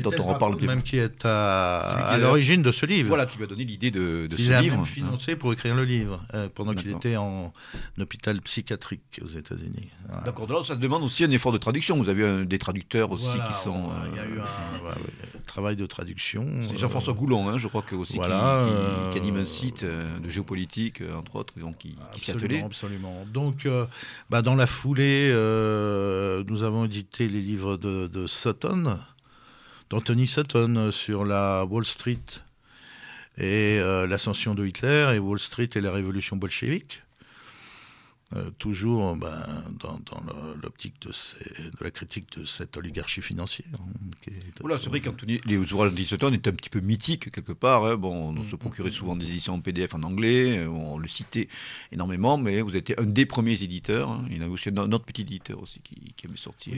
dont on reparle même qui est à l'origine de ce livre. Voilà, qui lui a donné l'idée de ce livre. Il a même financé pour écrire le livre, pendant qu'il était en hôpital psychiatrique aux États-Unis. Voilà. D'accord, donc ça demande aussi un effort de traduction. Vous avez des traducteurs aussi qui sont... Il y a eu un travail de traduction. C'est Jean-François Goulon, je crois que aussi, qui anime un site de géopolitique, entre autres, donc qui s'y attelait. Absolument. Donc, dans la foulée, nous avons édité les livres de Sutton, d'Anthony Sutton, sur la Wall Street et l'ascension de Hitler, et Wall Street et la révolution bolchevique. Toujours dans l'optique de la critique de cette oligarchie financière. Voilà, c'est vrai qu'Anthony, les ouvrages d'Anthony Sutton étaient un petit peu mythiques quelque part. On se procurait souvent des éditions en PDF en anglais, on le citait énormément, mais vous étiez un des premiers éditeurs. Il y en a aussi un autre petit éditeur aussi qui avait sorti.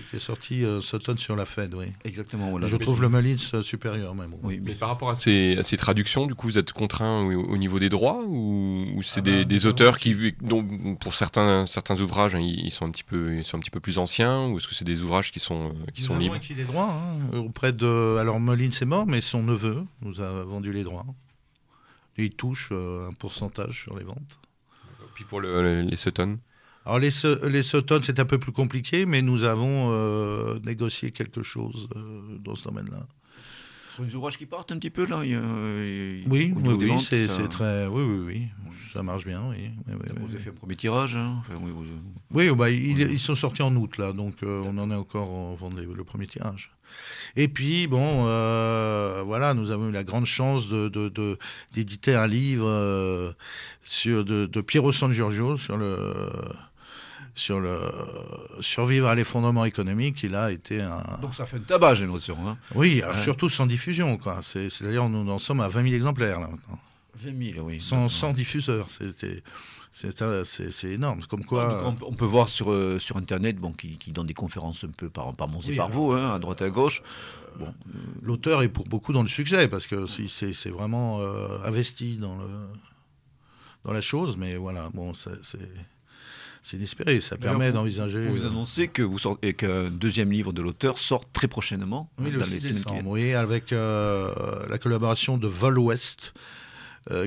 Qui est sorti Sutton sur la Fed, oui. Exactement. Voilà. Je trouve le Malice supérieur même. Oui, mais par rapport à ces traductions, du coup, vous êtes contraint au niveau des droits, ou c'est des auteurs dont pour certains ouvrages, ils sont un petit peu plus anciens, ou est-ce que c'est des ouvrages qui sont libres? Nous avons acquis les droits auprès de... Alors Moline c'est mort, mais son neveu nous a vendu les droits. Et il touche un pourcentage sur les ventes. Puis pour les Sutton? Alors les Sutton c'est un peu plus compliqué, mais nous avons négocié quelque chose dans ce domaine-là. Ce sont des ouvrages qui partent un petit peu là. Oui, c'est très, oui, ça marche bien, oui. Vous avez fait un premier tirage. Oui, ils sont sortis en août là, donc on en est encore en vente le premier tirage. Et puis voilà, nous avons eu la grande chance d'éditer un livre de Piero San Giorgio sur le survivre à l'effondrement économique. Il a été Donc ça fait un tabac, j'ai l'impression. Oui, alors surtout sans diffusion, quoi. C'est-à-dire nous en sommes à 20 000 exemplaires là maintenant. 20 000, oui. Sans diffuseur, c'est énorme. Comme quoi, on peut voir sur Internet qui donne des conférences un peu par Mons et par Vaux, à droite et à gauche. L'auteur est pour beaucoup dans le succès, parce que c'est vraiment investi dans la chose, mais voilà, c'est inespéré, ça permet d'envisager... Vous annoncez qu'un deuxième livre de l'auteur sort très prochainement. Oui, le 6 décembre, oui, avec la collaboration de Vol Ouest,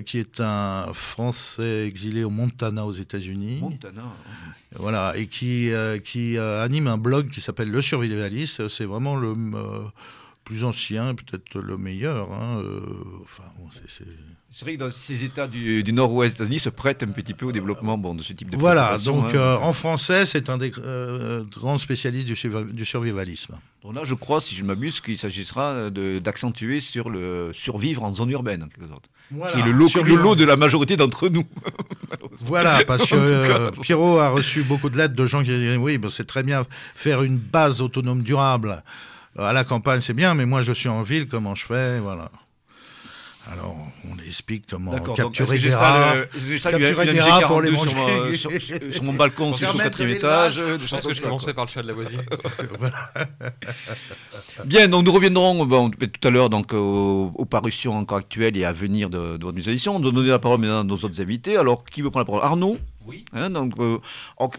qui est un Français exilé au Montana aux États-Unis. Montana. Voilà, et qui anime un blog qui s'appelle Le Survivaliste. C'est vraiment le plus ancien, peut-être le meilleur. C'est vrai que dans ces États du nord-ouest des États-Unis se prêtent un petit peu au développement de ce type de Voilà, donc en français, c'est un des grands spécialistes du survivalisme. Donc là, je crois, si je ne m'abuse, qu'il s'agira d'accentuer sur le survivre en zone urbaine, en quelque sorte. Voilà, qui est le lot de la majorité d'entre nous. Voilà, parce que Pierrot a reçu beaucoup de lettres de gens qui disaient oui, c'est très bien faire une base autonome durable à la campagne, c'est bien, mais moi je suis en ville, comment je fais, voilà. Alors, on explique comment capturer des rats. Capturer des rats pour les manger. Sur mon balcon, sur le 4e étage. Je pense que je commençais par le chat de la voisine. Bien, donc nous reviendrons tout à l'heure aux parutions encore actuelles et à venir de votre maison d'édition. On va donner la parole maintenant à nos autres invités. Alors, qui veut prendre la parole? Arnaud? Oui.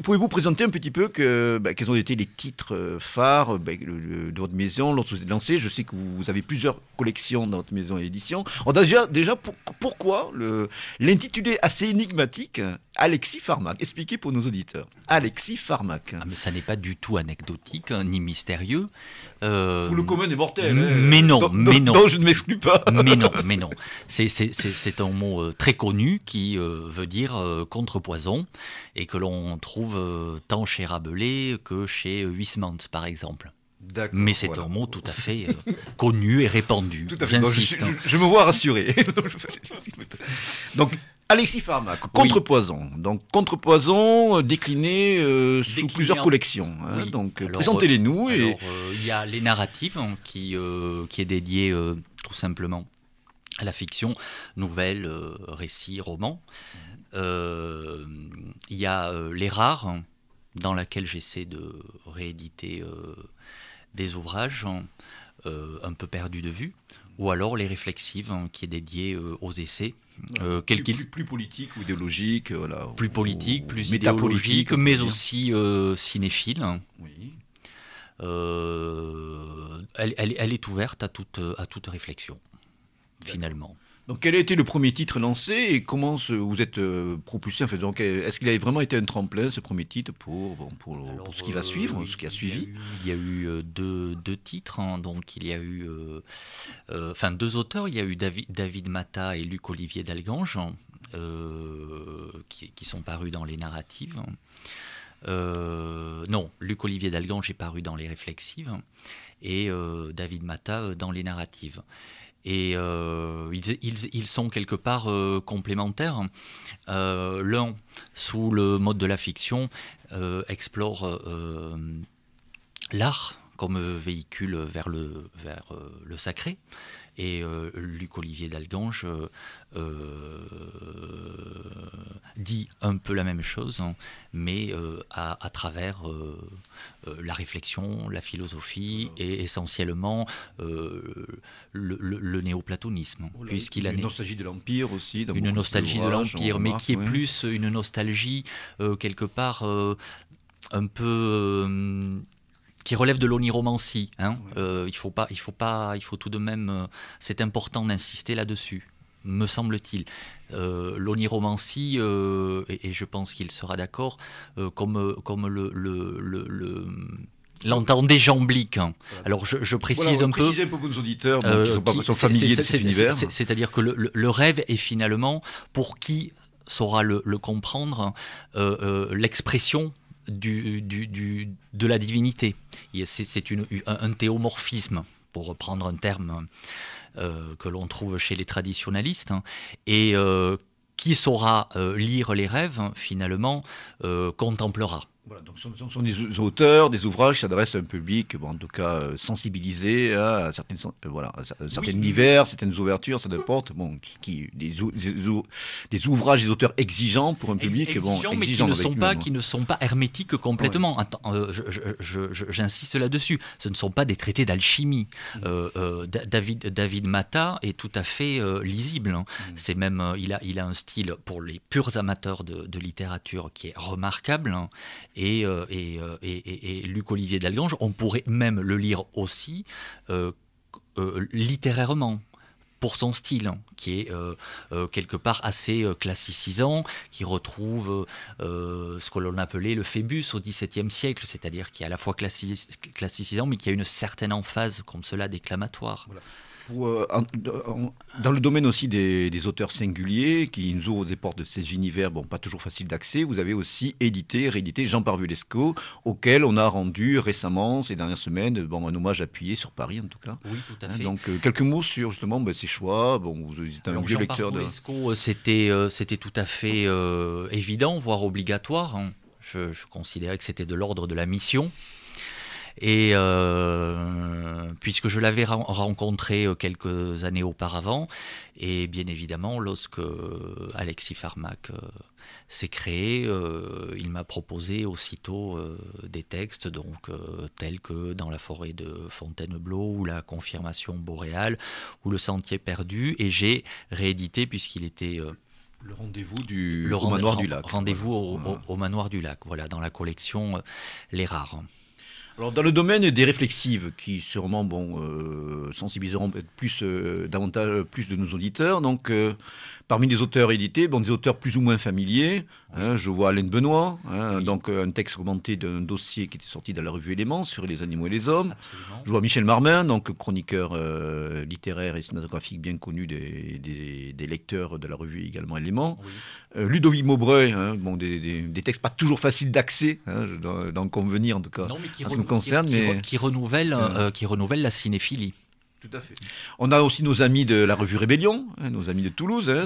Pouvez-vous présenter un petit peu quels ont été les titres phares de votre maison lorsque vous êtes lancé? Je sais que vous avez plusieurs collections dans votre maison d'édition. Déjà, pourquoi l'intitulé assez énigmatique Alexis Farmak? Expliquez pour nos auditeurs. Alexis Farmak. Mais ça n'est pas du tout anecdotique ni mystérieux. Pour le commun des mortels. Mais non. Donc je ne m'exclus pas. Mais non. C'est un mot très connu qui veut dire contrepoison, et que l'on trouve tant chez Rabelais que chez Huysmans, par exemple. Mais c'est un mot tout à fait connu et répandu. Tout à fait. Je me vois rassuré. Donc, Alexis Farmak, Contrepoison. Oui. Donc, Contrepoison décliné sous plusieurs collections. Oui. Donc, présentez-les-nous. Il y a les narratives qui est dédié tout simplement à la fiction, nouvelles, récits, romans. Il y a Les Rares, dans laquelle j'essaie de rééditer des ouvrages un peu perdus de vue, ou alors les réflexives, qui est dédiée aux essais. Plus politique ou idéologique, voilà. Plus politique, plus métapolitique, idéologique, mais aussi cinéphile. Oui. Elle est ouverte à toute réflexion, finalement. Donc, quel a été le premier titre lancé et comment vous êtes propulsé en fait, donc, est-ce qu'il a vraiment été un tremplin, ce premier titre, pour ce qui va suivre, ce qui a suivi? Il y a eu deux titres, hein, donc il y a eu deux auteurs. Il y a eu David Matta et Luc-Olivier Dalgange, qui sont parus dans les narratives. Non, Luc-Olivier Dalgange est paru dans les réflexives et David Matta dans les narratives. Et ils sont quelque part complémentaires. L'un, sous le mode de la fiction, explore l'art comme véhicule vers le sacré. Et Luc-Olivier Dalgange dit un peu la même chose, hein, mais à travers la réflexion, la philosophie et essentiellement le néoplatonisme. Puisqu'il a une nostalgie de l'Empire aussi. Une nostalgie de l'Empire, mais qui est plus une nostalgie quelque part un peu... qui relève de l'oniromancie, hein. Il faut tout de même, c'est important d'insister là-dessus, me semble-t-il. L'oniromancie, et je pense qu'il sera d'accord, comme l'entendait Jean Blic. Hein. Alors je précise un peu. Préciser un peu pour nos auditeurs qui sont familiers de cet univers. C'est-à-dire que le rêve est finalement, pour qui saura le comprendre, l'expression de la divinité. C'est un théomorphisme, pour reprendre un terme que l'on trouve chez les traditionalistes, hein, et qui saura lire les rêves, finalement, contemplera. Voilà, donc ce sont des auteurs, des ouvrages qui s'adressent à un public, en tout cas sensibilisé à un certain univers, certaines ouvertures, certaines portes, des ouvrages, des auteurs exigeants pour un public exigeants, mais qui ne sont pas hermétiques complètement. Ouais. Attends, j'insiste là-dessus. Ce ne sont pas des traités d'alchimie. David Matta est tout à fait lisible. Hein. C'est même, il a un style pour les purs amateurs de littérature qui est remarquable. Hein. Et Luc-Olivier Dalgange, on pourrait même le lire aussi littérairement, pour son style, qui est quelque part assez classicisant, qui retrouve ce que l'on appelait le phébus au XVIIe siècle, c'est-à-dire qui est à la fois classicisant, mais qui a une certaine emphase, comme cela, déclamatoire. Voilà. Dans le domaine aussi des auteurs singuliers qui nous ouvrent des portes de ces univers, pas toujours faciles d'accès, vous avez aussi réédité Jean Parvulesco, auquel on a rendu récemment, ces dernières semaines, un hommage appuyé sur Paris en tout cas. Oui, tout à fait. Donc quelques mots sur justement ces choix. Vous êtes un vieux lecteur de... Jean Parvulesco, c'était tout à fait évident, voire obligatoire. Hein. Je considérais que c'était de l'ordre de la mission. Et puisque je l'avais rencontré quelques années auparavant, et bien évidemment, lorsque Alexis Farmak s'est créé, il m'a proposé aussitôt des textes tels que Dans la forêt de Fontainebleau, ou La confirmation boréale, ou Le sentier perdu, et j'ai réédité, puisqu'il était... le rendez-vous au Manoir du Lac. Rendez-vous au Manoir du Lac, voilà, dans la collection Les Rares. Alors, dans le domaine des réflexives, qui sûrement sensibiliseront plus de nos auditeurs, donc parmi les auteurs édités, des auteurs plus ou moins familiers, hein, je vois Alain Benoît, hein, oui. Donc un texte commenté d'un dossier qui était sorti dans la revue Éléments sur les animaux et les hommes. Absolument. Je vois Michel Marmin, donc chroniqueur littéraire et cinématographique bien connu des lecteurs de la revue également Éléments. Oui. Ludovic Maubreuil, hein, des textes pas toujours faciles d'accès, hein, d'en convenir en tout cas. Non, mais qui renouvelle la cinéphilie. Tout à fait. On a aussi nos amis de la revue Rébellion, hein, nos amis de Toulouse, hein,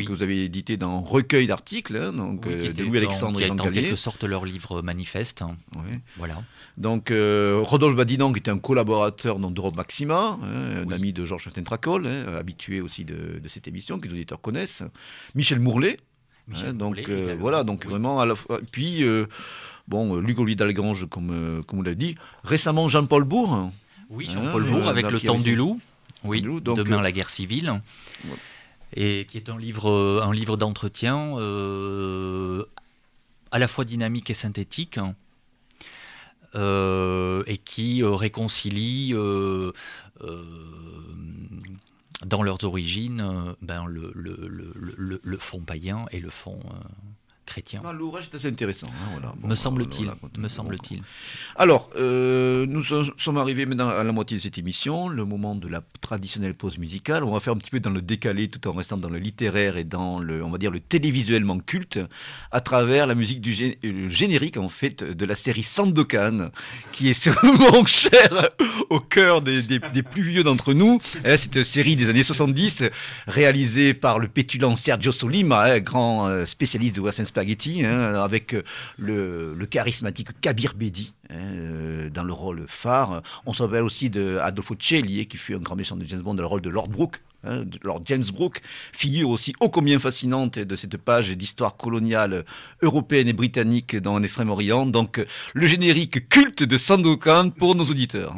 que vous avez édité dans Recueil d'articles, hein, de Louis-Alexandre et Jean Gallier. En quelque sorte leur livre manifeste. Hein. Oui. Voilà. Donc Rodolphe Badinan, qui était un collaborateur d'Europe Maxima, hein, un ami de Georges Chastain-Tracol, hein, habitué aussi de cette émission, que les auditeurs connaissent. Michel Mourlet. Voilà, donc vraiment à la fois. Puis Luc-Olivier Dalgange, comme vous l'avez dit. Récemment, Jean-Paul Bourg. Oui, Jean-Paul Bourg avec Le Temps du loup. Oui, Donc, Demain la guerre civile, ouais. et qui est un livre d'entretien à la fois dynamique et synthétique, et qui réconcilie dans leurs origines le fond païen et le fond chrétien. L'ouvrage est assez intéressant. Voilà. Me semble-t-il. Alors, nous sommes arrivés maintenant à la moitié de cette émission, le moment de la traditionnelle pause musicale. On va faire un petit peu dans le décalé tout en restant dans le littéraire et dans le télévisuellement culte à travers la musique du générique en fait de la série Sandokan, qui est sûrement chère au cœur des plus vieux d'entre nous. Cette série des années 70 réalisée par le pétulant Sergio Solima, grand spécialiste de western spaghetti, avec le charismatique Kabir Bedi dans le rôle phare. On se rappelle aussi de Adolfo Celi, qui fut un grand méchant de James Bond dans le rôle de Lord Brooke. Lord James Brooke, figure aussi ô combien fascinante de cette page d'histoire coloniale européenne et britannique dans l'Extrême-Orient. Donc le générique culte de Sandokan pour nos auditeurs.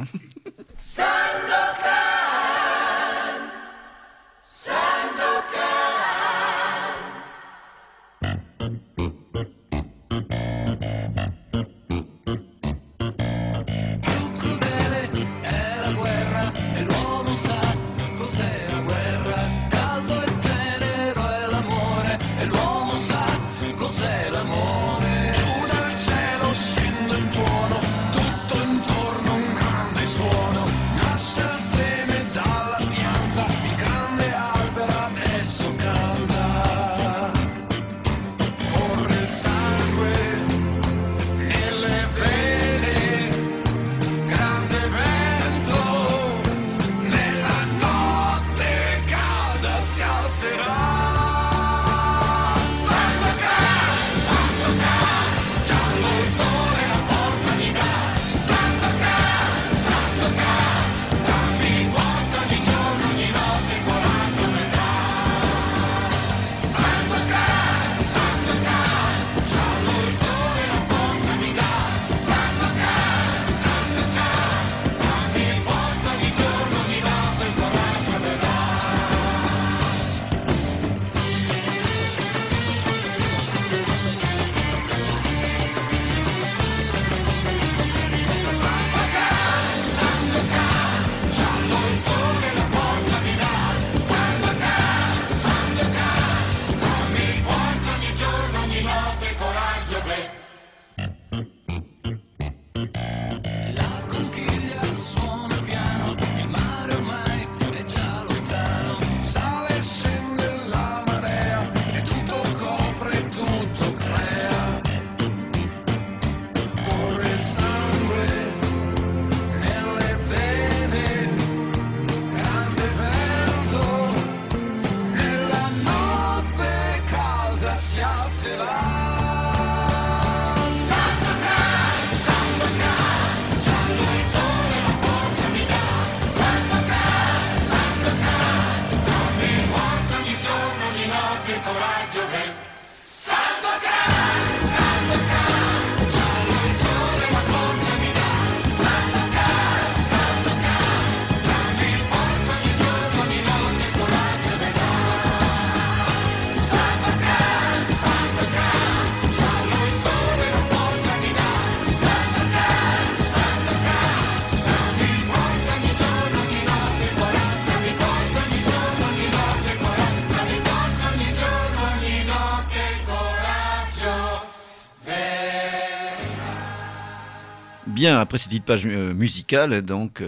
Bien, après cette petite page musicale, donc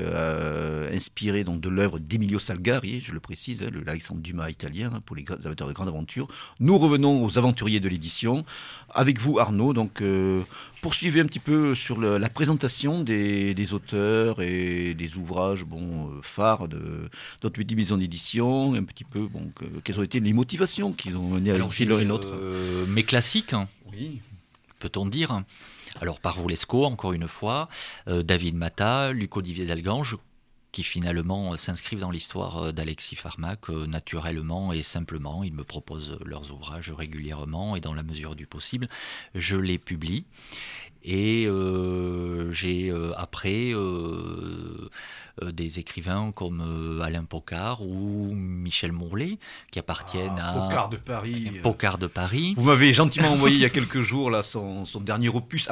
inspirée donc de l'œuvre d'Emilio Salgari, je le précise, l'Alexandre Dumas italien, pour les amateurs de grande aventure, nous revenons aux aventuriers de l'édition. Avec vous, Arnaud, donc poursuivez un petit peu sur la présentation des auteurs et des ouvrages phares de notre petite maison d'édition, un petit peu quelles ont été les motivations qu'ils ont mené à l'un et l'autre. Mes classiques, oui. Peut-on dire. Alors par Voulescaut, encore une fois, David Matat, Luc-Olivier Dalgange, qui finalement s'inscrivent dans l'histoire d'Alexis Farmak naturellement et simplement. Ils me proposent leurs ouvrages régulièrement et dans la mesure du possible, je les publie. Et j'ai après des écrivains comme Alain Pocard ou Michel Mourlet qui appartiennent à Pocard de Paris. Pocard de Paris. Vous m'avez gentiment envoyé il y a quelques jours là, son dernier opus,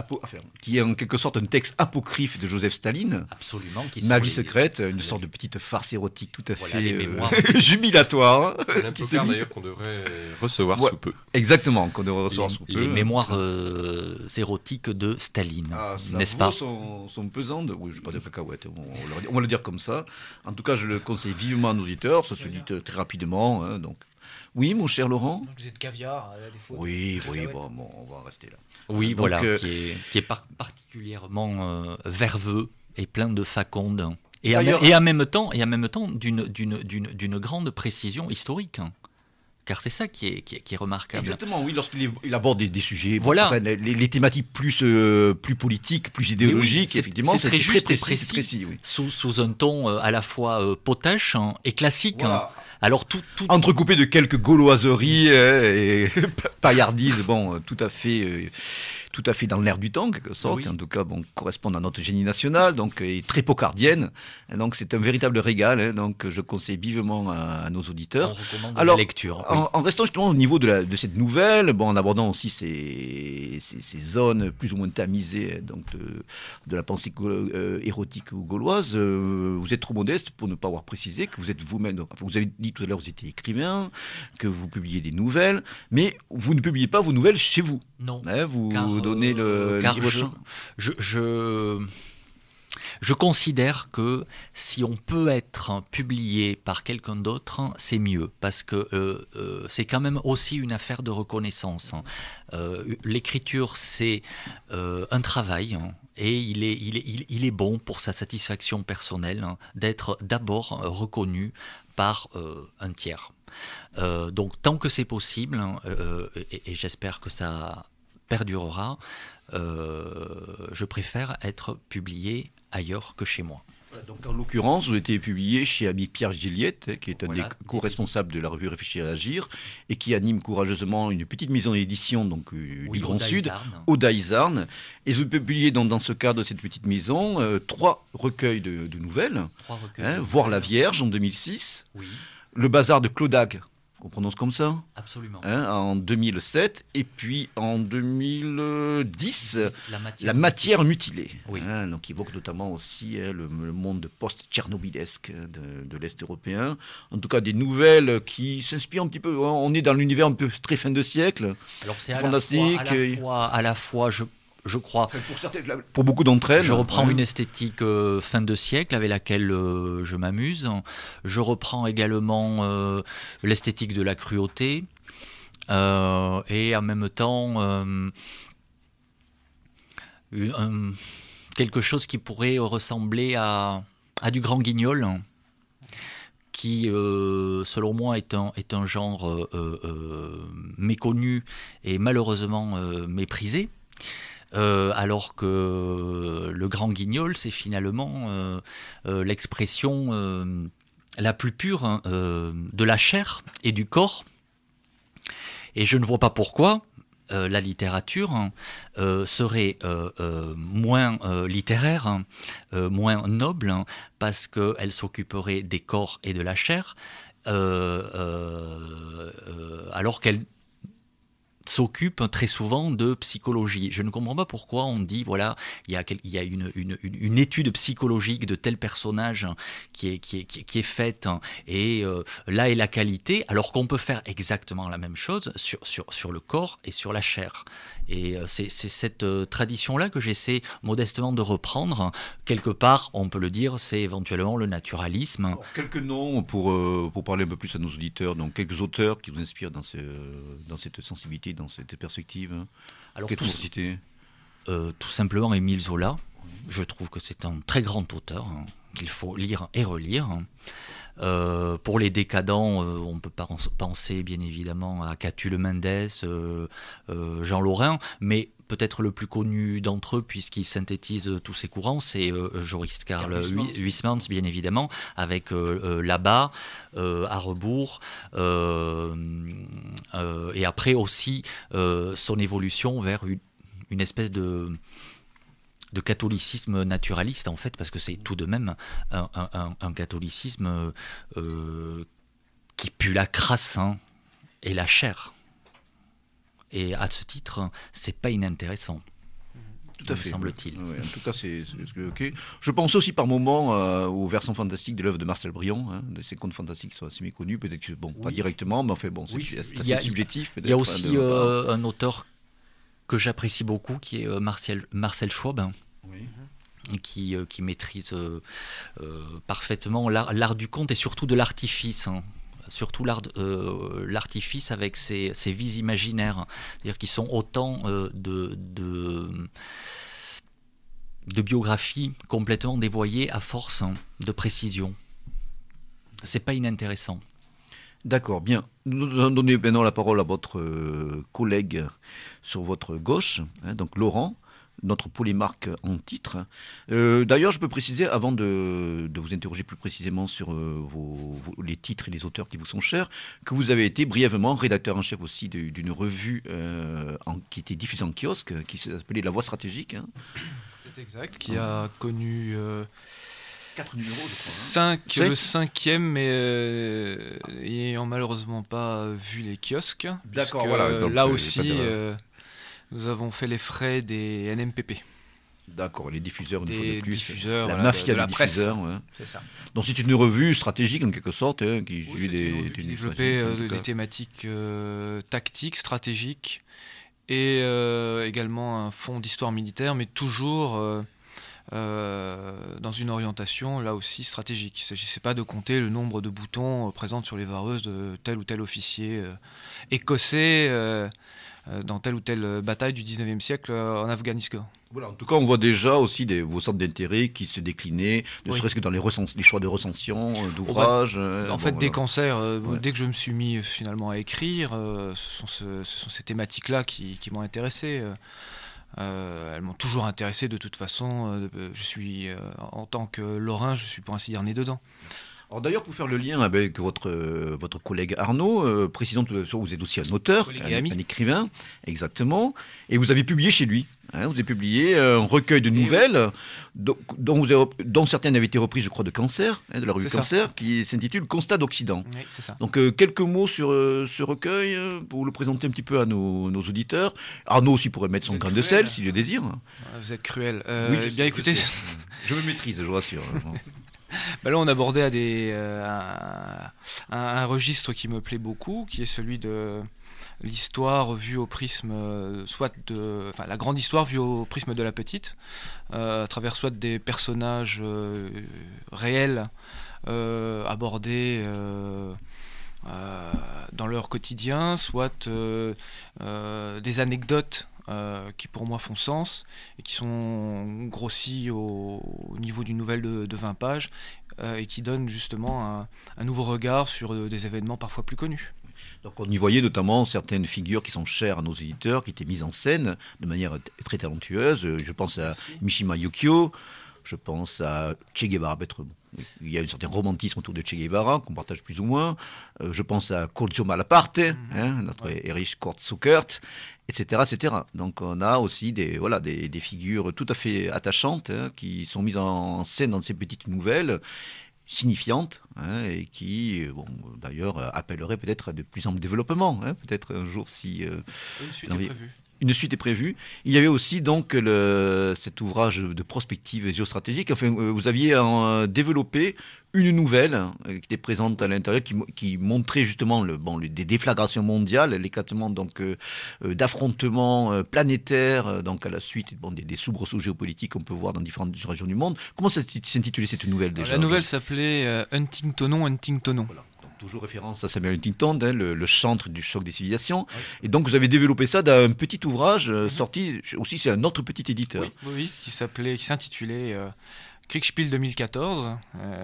qui est en quelque sorte un texte apocryphe de Joseph Staline. Absolument. Ma vie secrète, une sorte de petite farce érotique tout à Voilà, fait les mémoires. jubilatoire. Alain qui se Pocard, lit. d'ailleurs, qu'on devrait recevoir Ouais. sous peu. Exactement, qu'on devrait recevoir sous peu. Les mémoires érotiques de Staline, Ça n'est-ce vaut pas? son pesant de... Oui, je ne vais pas dire cacahuète, on va le dire comme ça. En tout cas, je le conseille vivement à nos auditeurs, ça se lit très rapidement. Hein, donc. Oui, mon cher Laurent? Donc j'ai de caviar, des fois. Oui, bon, on va en rester là. Oui, Donc, voilà, qui est particulièrement verveux et plein de faconde. Et en même temps, d'une grande précision historique. Car c'est ça qui est remarquable. Exactement, oui, lorsqu'il aborde des sujets, voilà. Les thématiques plus politiques, plus idéologiques, oui, effectivement, c'est très juste précis, c'est précis, oui. Sous un ton à la fois potache et classique. Voilà. Alors tout entrecoupé de quelques gauloiseries et paillardises, bon, tout à fait dans l'air du temps, en quelque sorte, oui. En tout cas, correspondent à notre génie national, donc, et très pocardienne. Et donc, c'est un véritable régal, hein, donc je conseille vivement à nos auditeurs. On recommande Alors, la lecture. En restant justement au niveau de cette nouvelle, en abordant aussi ces zones plus ou moins tamisées donc de la pensée érotique ou gauloise, vous êtes trop modeste pour ne pas avoir précisé que vous êtes vous-même, enfin, vous avez dit tout à l'heure que vous étiez écrivain, que vous publiez des nouvelles, mais vous ne publiez pas vos nouvelles chez vous. Non. Hein, vous donnez le libre champ. Je considère que si on peut être publié par quelqu'un d'autre, c'est mieux, parce que c'est quand même aussi une affaire de reconnaissance. L'écriture, c'est un travail, et il est bon pour sa satisfaction personnelle d'être d'abord reconnu par un tiers. Donc tant que c'est possible, et j'espère que ça perdurera, je préfère être publié ailleurs que chez moi. Donc en l'occurrence, vous avez été publié chez ami Pierre Gilliette, qui est un des co-responsables de la revue Réfléchir et Agir, et qui anime courageusement une petite maison d'édition du Grand Sud, au Daïsarn. Et vous publiez dans ce cadre de cette petite maison 3 recueils de nouvelles. 3 recueils. Voir la Vierge en 2006, oui. Le Bazar de Clodag, qu'on prononce comme ça, absolument, en 2007, et puis en 2010, La matière mutilée, oui. Donc qui évoque notamment aussi le monde post-tchernobylisque de l'Est européen. En tout cas, des nouvelles qui s'inspirent un petit peu. On est dans l'univers un peu très fin de siècle. Alors c'est fantastique. À la fois je crois. Pour beaucoup d'entre elles. Je reprends une esthétique fin de siècle avec laquelle je m'amuse. Je reprends également l'esthétique de la cruauté. Et en même temps, quelque chose qui pourrait ressembler à du Grand Guignol, qui, selon moi, est un genre méconnu et malheureusement méprisé. Alors que le Grand Guignol, c'est finalement l'expression la plus pure de la chair et du corps. Et je ne vois pas pourquoi la littérature serait moins littéraire, moins noble, parce qu'elle s'occuperait des corps et de la chair, alors qu'elle s'occupe très souvent de psychologie. Je ne comprends pas pourquoi on dit, voilà, il y a une étude psychologique de tel personnage qui est faite, et là est la qualité, alors qu'on peut faire exactement la même chose sur le corps et sur la chair. Et c'est cette tradition-là que j'essaie modestement de reprendre. Quelque part, on peut le dire, c'est éventuellement le naturalisme. Alors, quelques noms pour parler un peu plus à nos auditeurs, donc quelques auteurs qui vous inspirent dans cette sensibilité, dans cette perspective. Alors, qu'est-ce que vous citez ? Tout simplement Émile Zola. Je trouve que c'est un très grand auteur qu'il faut lire et relire. Pour les décadents, on peut penser bien évidemment à Catulle Mendes, Jean Lorrain, mais peut-être le plus connu d'entre eux, puisqu'il synthétise tous ces courants, c'est Joris Karl Huysmans, bien évidemment, avec Là-bas, À rebours, et après aussi son évolution vers une espèce de catholicisme naturaliste, en fait, parce que c'est tout de même un catholicisme qui pue la crasse, hein, et la chair. Et à ce titre, c'est pas inintéressant. Tout à fait, semble-t-il. Ouais, en tout cas, c'est ok. Je pense aussi par moments aux versants fantastiques de l'œuvre de Marcel Brion, hein, de ces contes fantastiques qui sont assez méconnus, peut-être que, bon, pas directement, mais enfin bon, c'est assez subjectif. Il y a aussi un auteur que j'apprécie beaucoup, qui est Marcel Schwab, hein, qui maîtrise parfaitement l'art du conte et surtout de l'artifice, hein. Surtout l'artifice avec ses vies imaginaires, c'est-à-dire qui sont autant de biographies complètement dévoyées à force, hein, de précision. C'est pas inintéressant. D'accord, bien. Nous allons donner maintenant la parole à votre collègue sur votre gauche, hein, donc Laurent, notre polémarque en titre. D'ailleurs, je peux préciser, avant de vous interroger plus précisément sur les titres et les auteurs qui vous sont chers, que vous avez été brièvement rédacteur en chef aussi d'une revue qui était diffusée en kiosque, qui s'appelait La Voie stratégique. Hein. C'est exact, qui a connu... 4 numéros, je crois. Le 5e, mais ayant malheureusement pas vu les kiosques. D'accord, voilà. Donc, là aussi... nous avons fait les frais des NMPP. D'accord, les diffuseurs, une fois de plus. Diffuseurs, la mafia des diffuseurs. Ouais. C'est ça. Donc c'est une revue stratégique en quelque sorte, hein, qui suit des développer des thématiques tactiques, stratégiques, et également un fond d'histoire militaire, mais toujours dans une orientation là aussi stratégique. Il ne s'agissait pas de compter le nombre de boutons présents sur les vareuses de tel ou tel officier écossais dans telle ou telle bataille du 19e siècle en Afghanistan. Voilà, en tout cas, on voit déjà aussi vos centres d'intérêt qui se déclinaient, ne serait-ce que dans les choix de recension d'ouvrages. En fait, des cancers, dès que je me suis mis finalement à écrire, ce sont ces thématiques-là qui m'ont intéressé. Elles m'ont toujours intéressé de toute façon. Je suis, en tant que Lorrain, je suis pour ainsi dire né dedans. Alors d'ailleurs, pour faire le lien avec votre collègue Arnaud, précisons que vous êtes aussi un auteur, un écrivain, exactement, et vous avez publié chez lui. Hein, vous avez publié un recueil de nouvelles, dont certaines avaient été reprises, je crois, de Cancer, hein, de la revue Cancer, qui s'intitule Constat d'Occident. Oui, c'est ça. Donc quelques mots sur ce recueil, pour le présenter un petit peu à nos auditeurs. Arnaud aussi pourrait mettre son grain de sel, s'il le désire. Vous êtes cruel. Oui, bien écoutez... Je me maîtrise, je vous rassure. Là, on abordait un registre qui me plaît beaucoup, qui est celui de l'histoire vue au prisme, la grande histoire vue au prisme de la petite, à travers soit des personnages réels abordés dans leur quotidien, soit des anecdotes qui pour moi font sens et qui sont grossies au niveau d'une nouvelle de 20 pages et qui donnent justement un nouveau regard sur des événements parfois plus connus. Donc on y voyait notamment certaines figures qui sont chères à nos éditeurs, qui étaient mises en scène de manière très talentueuse. Je pense à Mishima Yukio, je pense à Che Guevara. Il y a un certain romantisme autour de Che Guevara, qu'on partage plus ou moins. Je pense à Kojo Malaparte, notre Erich Kurt-Zuckert, etc., etc. Donc on a aussi des figures tout à fait attachantes, hein, qui sont mises en scène dans ces petites nouvelles signifiantes, hein, et qui, d'ailleurs, appelleraient peut-être à de plus amples développements. Hein, peut-être un jour si... Une suite est prévue. Une suite est prévue. Il y avait aussi donc cet ouvrage de prospective géostratégique. Enfin, vous aviez développé une nouvelle qui était présente à l'intérieur, qui montrait justement des déflagrations mondiales, l'éclatement d'affrontements planétaires, donc à la suite des soubresauts géopolitiques qu'on peut voir dans différentes régions du monde. Comment s'intitulait cette nouvelle déjà ? La nouvelle s'appelait Huntingtonon. Voilà. Toujours référence à Samuel Huntington, hein, le chantre du choc des civilisations. Oui. Et donc vous avez développé ça dans un petit ouvrage sorti aussi, c'est un autre petit éditeur. Oui, qui s'intitulait Kriegspiel 2014.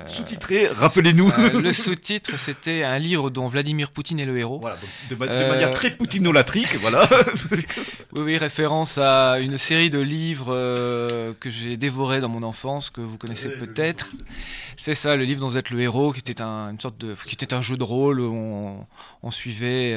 Sous-titré, rappelez-nous. Le sous-titre, c'était un livre dont Vladimir Poutine est le héros. Voilà, donc de manière très poutinolatrique, voilà. Oui, référence à une série de livres que j'ai dévorés dans mon enfance, que vous connaissez peut-être. C'est ça, le livre dont vous êtes le héros, qui était qui était un jeu de rôle où on suivait,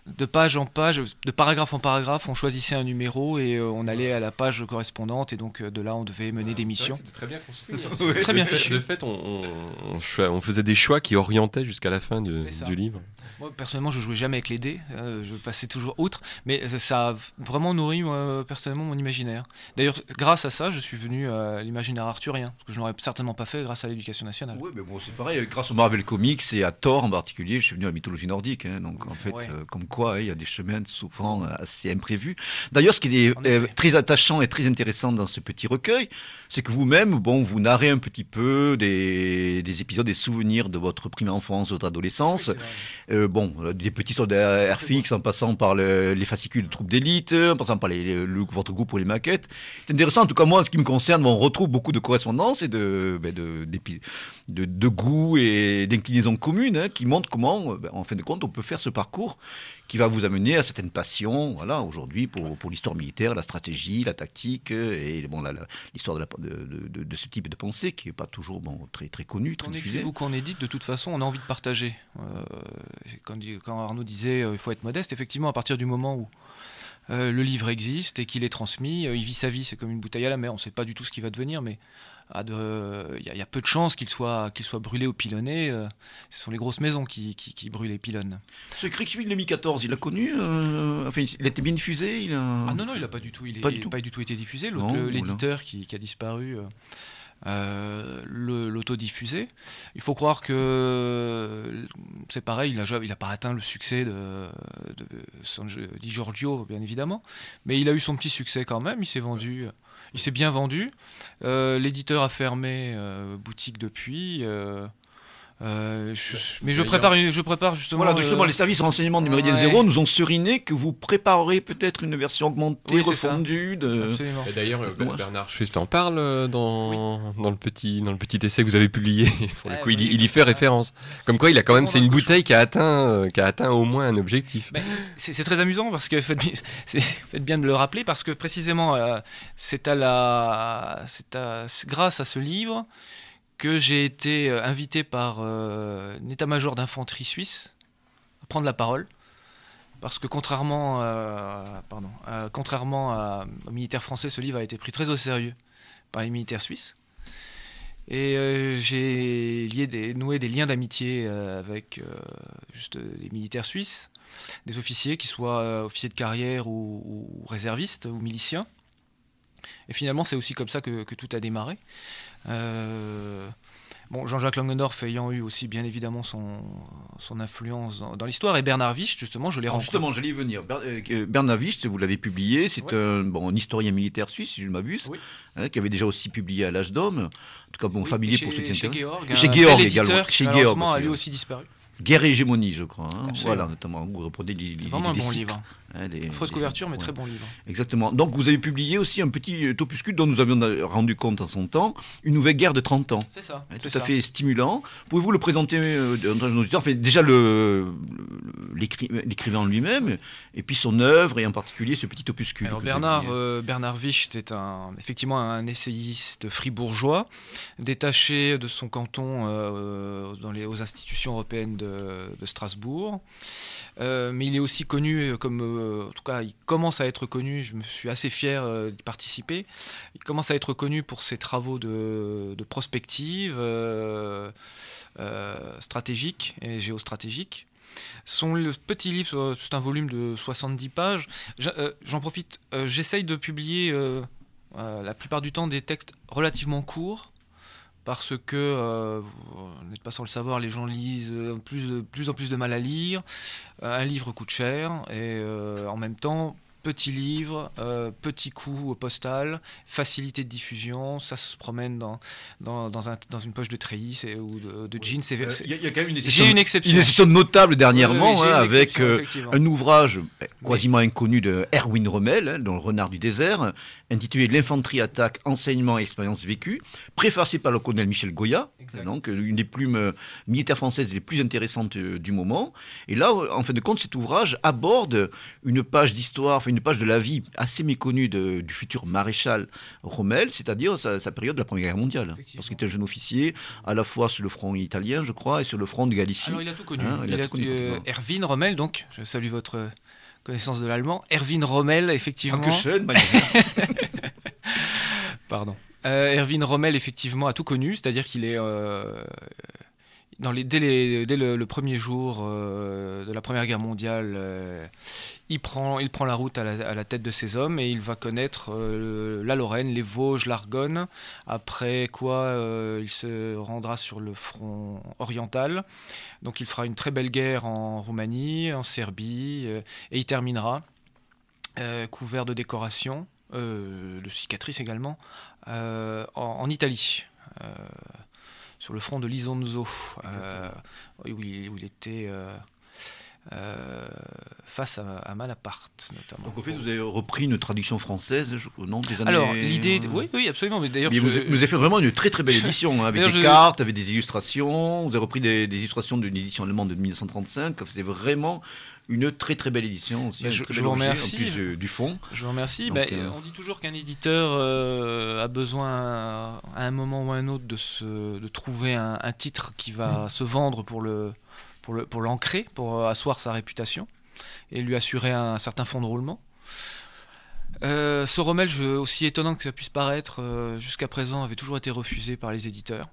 de page en page, de paragraphe en paragraphe, on choisissait un numéro et on allait à la page correspondante, et donc de là on devait mener des missions. C'était très bien construit. C'était très bien fichu. De fait, on faisait des choix qui orientaient jusqu'à la fin du livre. Moi, personnellement, je jouais jamais avec les dés, je passais toujours outre, mais ça a vraiment nourri personnellement mon imaginaire. D'ailleurs, grâce à ça, je suis venu à l'imaginaire arthurien, ce que je n'aurais certainement pas fait grâce à l'éducation nationale. Oui, mais bon, c'est pareil, grâce au Marvel Comics et à Thor en particulier, je suis venu à la mythologie nordique, hein, donc en fait, comme quoi, il y a des chemins souvent assez imprévus. D'ailleurs, ce qui est très attachant et très intéressant dans ce petit recueil, c'est que vous-même, bon, vous narrez un petit peu des épisodes, des souvenirs de votre primaire enfance, votre adolescence. Oui, bon, des petits soldats RFX en passant par les fascicules de troupes d'élite, en passant par votre groupe pour les maquettes. C'est intéressant, en tout cas moi, en ce qui me concerne, on retrouve beaucoup de correspondances et de goûts et d'inclinaisons communes, hein, qui montrent comment, en fin de compte, on peut faire ce parcours qui va vous amener à certaines passions, voilà, aujourd'hui, pour l'histoire militaire, la stratégie, la tactique, et bon, l'histoire de ce type de pensée qui n'est pas toujours très, très connue, très diffusée. Ou qu'on édite, de toute façon, on a envie de partager. Quand Arnaud disait il faut être modeste, effectivement, à partir du moment où le livre existe et qu'il est transmis, il vit sa vie, c'est comme une bouteille à la mer, on ne sait pas du tout ce qui va devenir, mais il y a peu de chances qu'il soit brûlé ou pilonné. Ce sont les grosses maisons qui brûlent et pilonnent. Ce Kriegspiel 2014, il a connu, enfin, il a été bien diffusé, Ah non, il n'a pas du tout, pas du tout été diffusé. L'éditeur qui a disparu l'autodiffusé. Il faut croire que c'est pareil, il n'a pas atteint le succès Di Giorgio, bien évidemment, mais il a eu son petit succès quand même, il s'est bien vendu. L'éditeur a fermé boutique depuis. Mais je prépare justement. Voilà, justement, les services renseignements du Méridien Zéro nous ont seriné que vous préparerez peut-être une version augmentée, refondue. Absolument. Et d'ailleurs, Bernard Schust en parle dans le petit essai que vous avez publié. Pour le coup, il y fait référence. Comme quoi, il a quand même, c'est une bouteille qui a atteint au moins un objectif. C'est très amusant parce que faites bien de me le rappeler, parce que précisément, c'est grâce à ce livre que j'ai été invité par un état-major d'infanterie suisse à prendre la parole, parce que contrairement aux militaires français, ce livre a été pris très au sérieux par les militaires suisses. Et j'ai noué des liens d'amitié avec les militaires suisses, des officiers, qui soient officiers de carrière ou réservistes ou miliciens. Et finalement, c'est aussi comme ça que tout a démarré. Jean-Jacques Langendorf ayant eu aussi bien évidemment son influence dans l'histoire, et Bernard Wicht, justement, je l'ai rencontré. Justement, j'allais y venir. Bernard Wicht, vous l'avez publié, c'est un historien militaire suisse, si je ne m'abuse, qui avait déjà aussi publié à l'âge d'homme, en tout cas familier pour ceux qui s'intéressent. Chez Georg également. Chez Georg a lui aussi disparu. Guerre et hégémonie, je crois. Hein. Voilà, notamment, vous reprenez c'est vraiment un bon livre. Fausse couverture, mais très bon livre. Exactement. Donc, vous avez publié aussi un petit opuscule dont nous avions rendu compte en son temps, Une nouvelle guerre de 30 ans. C'est ça. Tout à fait stimulant. Pouvez-vous le présenter dans nos auditeurs, enfin, déjà l'écrivain lui-même, et puis son œuvre, et en particulier ce petit opuscule. Alors, Bernard Wicht est effectivement un essayiste fribourgeois, détaché de son canton aux institutions européennes de Strasbourg. Mais il est aussi connu en tout cas, il commence à être connu, je me suis assez fier d'y participer, il commence à être connu pour ses travaux de prospective stratégique et géostratégique. Le petit livre, c'est un volume de 70 pages. J'en profite, j'essaye de publier la plupart du temps des textes relativement courts, parce que, vous n'êtes pas sans le savoir, les gens lisent plus en plus de mal à lire, un livre coûte cher, et en même temps, petit livre, petit coût postal, facilité de diffusion, ça se promène dans une poche de treillis ou de jeans. Il y a quand même J'ai une exception. Une exception notable dernièrement, Oui, j'ai une avec exception, effectivement. un ouvrage quasiment inconnu de Erwin Rommel, dans Le Renard du désert, intitulé L'infanterie attaque, enseignement et expérience vécue, préfacé par le colonel Michel Goya, Exact. donc une des plumes militaires françaises les plus intéressantes du moment. Et là, en fin de compte, cet ouvrage aborde une page d'histoire, enfin une page de la vie assez méconnue du futur maréchal Rommel, c'est-à-dire sa période de la Première Guerre mondiale. Parce qu'il était un jeune officier, à la fois sur le front italien, je crois, et sur le front de Galicie. Alors il a tout connu. Il a tout connu, Erwin Rommel, donc, je salue votre connaissance de l'allemand. Erwin Rommel, effectivement. Dankeschön, Pardon. Erwin Rommel, effectivement, a tout connu, c'est-à-dire qu'il est dès le premier jour de la Première Guerre mondiale, il prend la route à la tête de ses hommes et il va connaître la Lorraine, les Vosges, l'Argonne. Après quoi, il se rendra sur le front oriental. Donc il fera une très belle guerre en Roumanie, en Serbie, et il terminera couvert de décorations, de cicatrices également, en Italie. Sur le front de l'Isonzo, où il était face à Malaparte, notamment. Donc, au fait, vous avez repris une traduction française, non, des années... Alors, l'idée... Oui, absolument. Mais d'ailleurs, vous avez fait vraiment une très très belle édition, hein, avec des cartes, avec des illustrations. Vous avez repris des illustrations d'une édition allemande de 1935. C'est vraiment une très très belle édition aussi. Je vous remercie. En plus du fond. Je vous remercie. Donc, on dit toujours qu'un éditeur a besoin à un moment ou à un autre de trouver un titre qui va se vendre pour l'ancrer, pour asseoir sa réputation et lui assurer un certain fonds de roulement. Ce Rommel, aussi étonnant que ça puisse paraître, jusqu'à présent avait toujours été refusé par les éditeurs.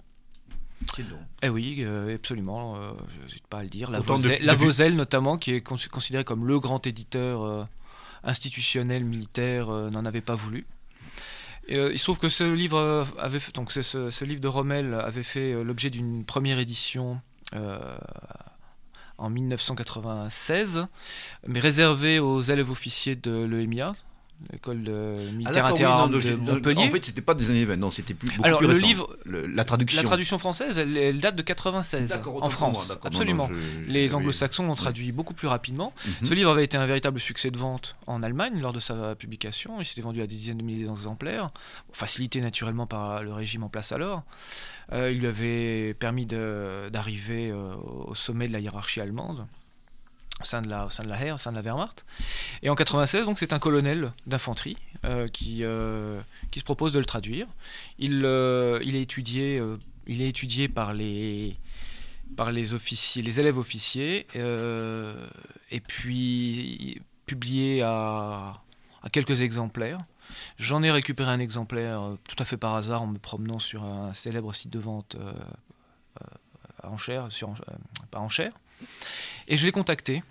Eh oui, absolument, je n'hésite pas à le dire. La Vosel notamment, qui est considéré comme le grand éditeur institutionnel militaire, n'en avait pas voulu. Il se trouve que ce livre ce livre de Rommel avait fait l'objet d'une première édition en 1996, mais réservée aux élèves officiers de l'EMIA, l'école militaire interarmes de Montpellier. En fait, c'était pas des années 20, non, c'était beaucoup Alors, plus le récent. livre, la traduction. La traduction française, elle date de 96 en France. Absolument. Les anglo-saxons l'ont traduit beaucoup plus rapidement. Ce livre avait été un véritable succès de vente en Allemagne lors de sa publication. Il s'était vendu à des dizaines de milliers d'exemplaires, facilité naturellement par le régime en place alors. Il lui avait permis d'arriver au sommet de la hiérarchie allemande, au sein de la Heer, au sein de la Wehrmacht. Et en 96, donc, c'est un colonel d'infanterie qui se propose de le traduire. Il est étudié par les officiers, les élèves officiers, et puis publié à quelques exemplaires. J'en ai récupéré un exemplaire tout à fait par hasard en me promenant sur un célèbre site de vente à enchères, par enchères. Et je l'ai contacté.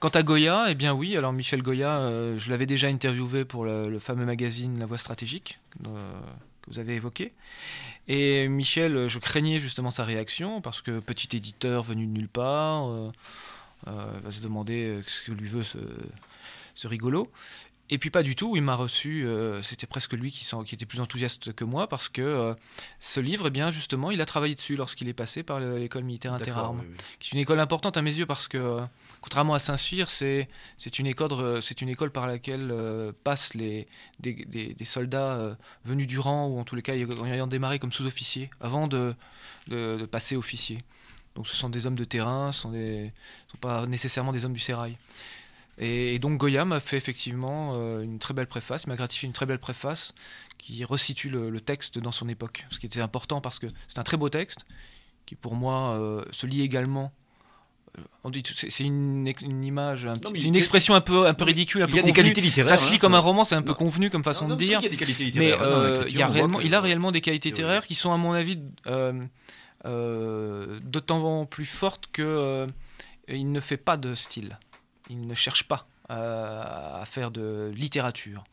Quant à Goya, eh bien oui, alors Michel Goya, je l'avais déjà interviewé pour le fameux magazine La Voie stratégique que vous avez évoqué. Et Michel, je craignais justement sa réaction, parce que petit éditeur venu de nulle part, va se demander ce que lui veut ce rigolo. Et puis pas du tout, il m'a reçu, c'était presque lui qui était plus enthousiaste que moi, parce que ce livre, eh bien justement, il a travaillé dessus lorsqu'il est passé par l'école militaire interarmes, qui est une école importante à mes yeux, parce que contrairement à Saint-Cyr, c'est une école par laquelle passent des soldats venus du rang, ou en tous les cas ayant démarré comme sous-officiers, avant de passer officier. Donc ce sont des hommes de terrain, ce ne sont pas nécessairement des hommes du sérail. Et donc Goya m'a fait effectivement une très belle préface, m'a gratifié une très belle préface qui resitue le texte dans son époque. Ce qui était important, parce que c'est un très beau texte qui pour moi se lie également. On dit c'est une image, c'est une expression un peu ridicule, un peu convenue. Il y a des qualités littéraires. Ça se lit comme un roman, c'est un peu convenu comme façon de dire. Il y a des qualités littéraires. Mais il a réellement des qualités littéraires qui sont à mon avis d'autant plus fortes que il ne fait pas de style. Il ne cherche pas à faire de littérature.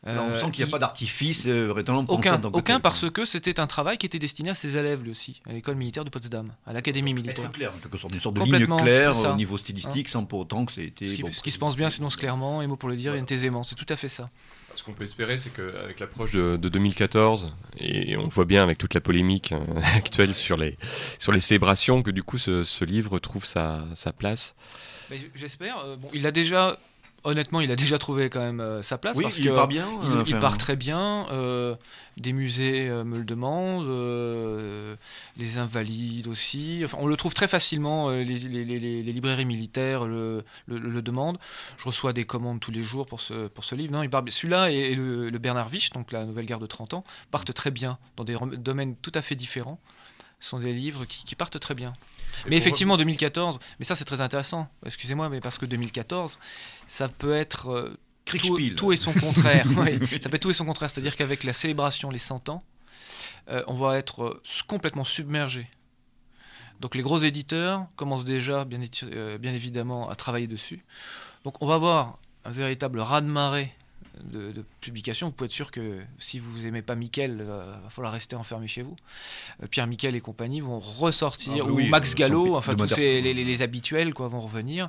Là, on sent qu'il n'y a pas d'artifice vraiment pensé en tant que Aucun, tel. parce que c'était un travail qui était destiné à ses élèves, lui aussi, à l'école militaire de Potsdam, à l'académie militaire. Être clair, en quelque sorte, une sorte de ligne Complètement, claire c'est ça. au niveau stylistique, sans pour autant que ça ait été... Ce qui se pense bien s'énonce clairement, et mot pour le dire, et aisément. C'est tout à fait ça. Ce qu'on peut espérer, c'est qu'avec l'approche de 2014, et on voit bien avec toute la polémique actuelle sur les célébrations, que du coup ce livre trouve sa place. Mais j'espère. Il a déjà... Honnêtement, il a déjà trouvé quand même sa place. Oui, parce il que part bien. Il part très bien. Des musées me le demandent. Les Invalides aussi. Enfin, on le trouve très facilement. Les librairies militaires le demandent. Je reçois des commandes tous les jours pour ce livre. Non, celui-là et le Bernard Wiesch, donc la Nouvelle Guerre de 30 ans, partent très bien dans des domaines tout à fait différents. Ce sont des livres qui partent très bien. Mais effectivement, 2014, mais ça c'est très intéressant, excusez-moi, mais parce que 2014, ça peut être tout et son contraire. Oui, ça peut être tout et son contraire, c'est-à-dire qu'avec la célébration, les 100 ans, on va être complètement submergé. Donc les gros éditeurs commencent déjà, bien évidemment, à travailler dessus. Donc on va avoir un véritable raz-de-marée de publication. Vous pouvez être sûr que si vous n'aimez pas Miquel, va falloir rester enfermé chez vous. Pierre Miquel et compagnie vont ressortir, ou Max Gallo, enfin tous les habituels vont revenir.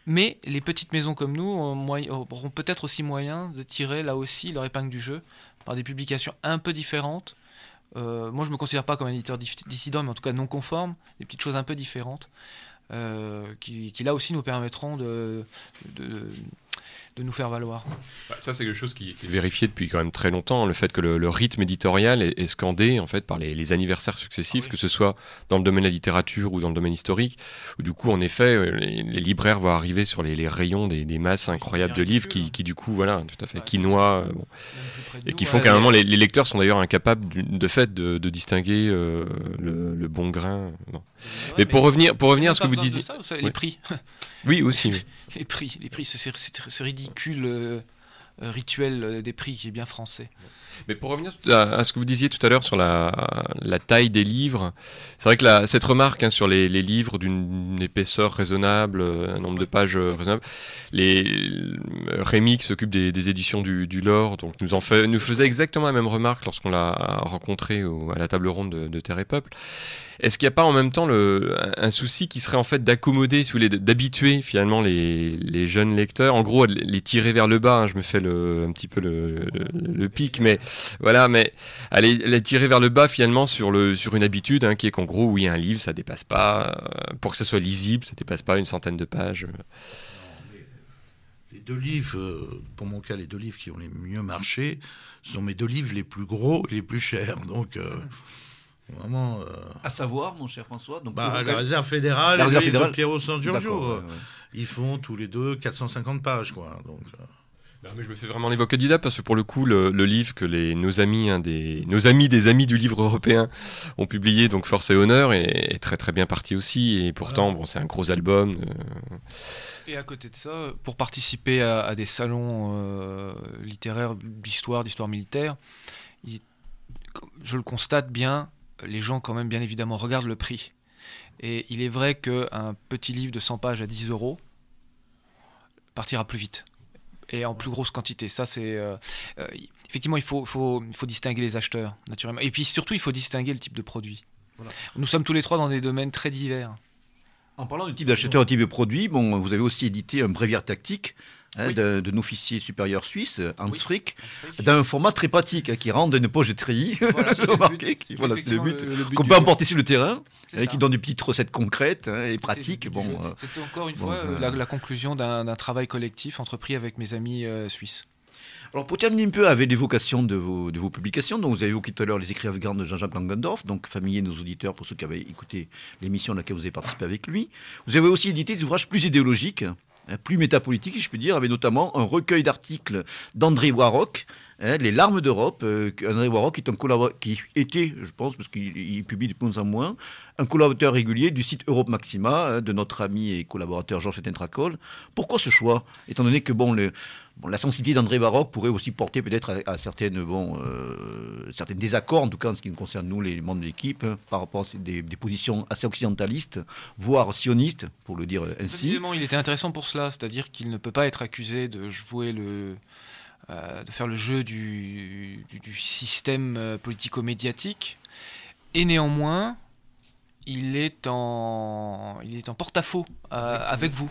Mais les petites maisons comme nous auront peut-être aussi moyen de tirer là aussi leur épingle du jeu par des publications un peu différentes. Moi je ne me considère pas comme un éditeur dissident, mais en tout cas non conforme, des petites choses un peu différentes qui là aussi nous permettront de nous faire valoir. Ça, c'est quelque chose qui est vérifié depuis quand même très longtemps, le fait que le rythme éditorial est scandé en fait par les anniversaires successifs, que ce soit dans le domaine de la littérature ou dans le domaine historique, où du coup, en effet, les libraires vont arriver sur les rayons des masses incroyables de livres qui du coup, voilà, tout à fait, qui noient, et qui font qu'à un moment, les lecteurs sont d'ailleurs incapables de fait de distinguer le bon grain. Non. Mais pour revenir à ce que vous disiez... Les prix. Oui, aussi. Les prix, c'est ridicule rituel des prix qui est bien français. Mais pour revenir à ce que vous disiez tout à l'heure sur la taille des livres, c'est vrai que cette remarque sur les livres d'une épaisseur raisonnable, un nombre de pages raisonnable, Rémi qui s'occupe des éditions du Lore, donc nous faisait exactement la même remarque lorsqu'on l'a rencontré à la table ronde de Terre et Peuple. Est-ce qu'il n'y a pas en même temps un souci qui serait en fait d'accommoder, d'habituer finalement les jeunes lecteurs, en gros les tirer vers le bas, je me fais un petit peu le pic, mais voilà, mais les tirer vers le bas finalement sur une habitude qui est qu'en gros, oui, un livre ça dépasse pas, pour que ce soit lisible, ça dépasse pas une centaine de pages. Les deux livres, pour mon cas, les deux livres qui ont les mieux marché sont mes deux livres les plus gros et les plus chers, donc... Vraiment, à savoir, mon cher François, donc la Réserve fédérale et le livre de Piero San Giorgio, ils font tous les deux 450 pages, quoi. Donc, Non, mais je me fais vraiment l'évoquer du parce que pour le coup, le livre que nos amis des amis du livre européen ont publié, donc Force et Honneur, est très très bien parti aussi. Et pourtant, c'est un gros album. Et à côté de ça, pour participer à des salons littéraires d'histoire militaire, je le constate bien. Les gens, quand même, bien évidemment, regardent le prix. Et il est vrai qu'un petit livre de 100 pages à 10 € partira plus vite. Et en plus grosse quantité. Ça, c'est... effectivement, il faut distinguer les acheteurs, naturellement. Et puis, surtout, il faut distinguer le type de produit. Voilà. Nous sommes tous les trois dans des domaines très divers. En parlant du type d'acheteur, type de produit, vous avez aussi édité un bréviaire tactique d'un officier supérieur suisse, Hans Frick, d'un format très pratique qui rentre dans une poche de treillis. Voilà, c'est le but qu'on peut emporter sur le terrain, qui donne des petites recettes concrètes et pratiques. C'était encore une fois la conclusion d'un travail collectif entrepris avec mes amis suisses. Alors pour terminer un peu avec l'évocation de vos publications, donc vous avez évoqué tout à l'heure les écrits afghans de Jean-Jacques Langendorf, donc familier de nos auditeurs pour ceux qui avaient écouté l'émission à laquelle vous avez participé avec lui. Vous avez aussi édité des ouvrages plus idéologiques, plus métapolitiques, si je puis dire, avec notamment un recueil d'articles d'André Warrock, Les larmes d'Europe. André Warrock qui était, je pense, parce qu'il publie de moins en moins, un collaborateur régulier du site Europe Maxima, de notre ami et collaborateur Georges Tentracol. Pourquoi ce choix, étant donné que la sensibilité d'André Warrock pourrait aussi porter peut-être à certains désaccords, en tout cas en ce qui nous concerne nous, les membres de l'équipe, par rapport à des positions assez occidentalistes, voire sionistes, pour le dire ainsi. Précisément, il était intéressant pour cela, c'est-à-dire qu'il ne peut pas être accusé de jouer de faire le jeu du système politico-médiatique. Et néanmoins, il est en porte-à-faux avec vous,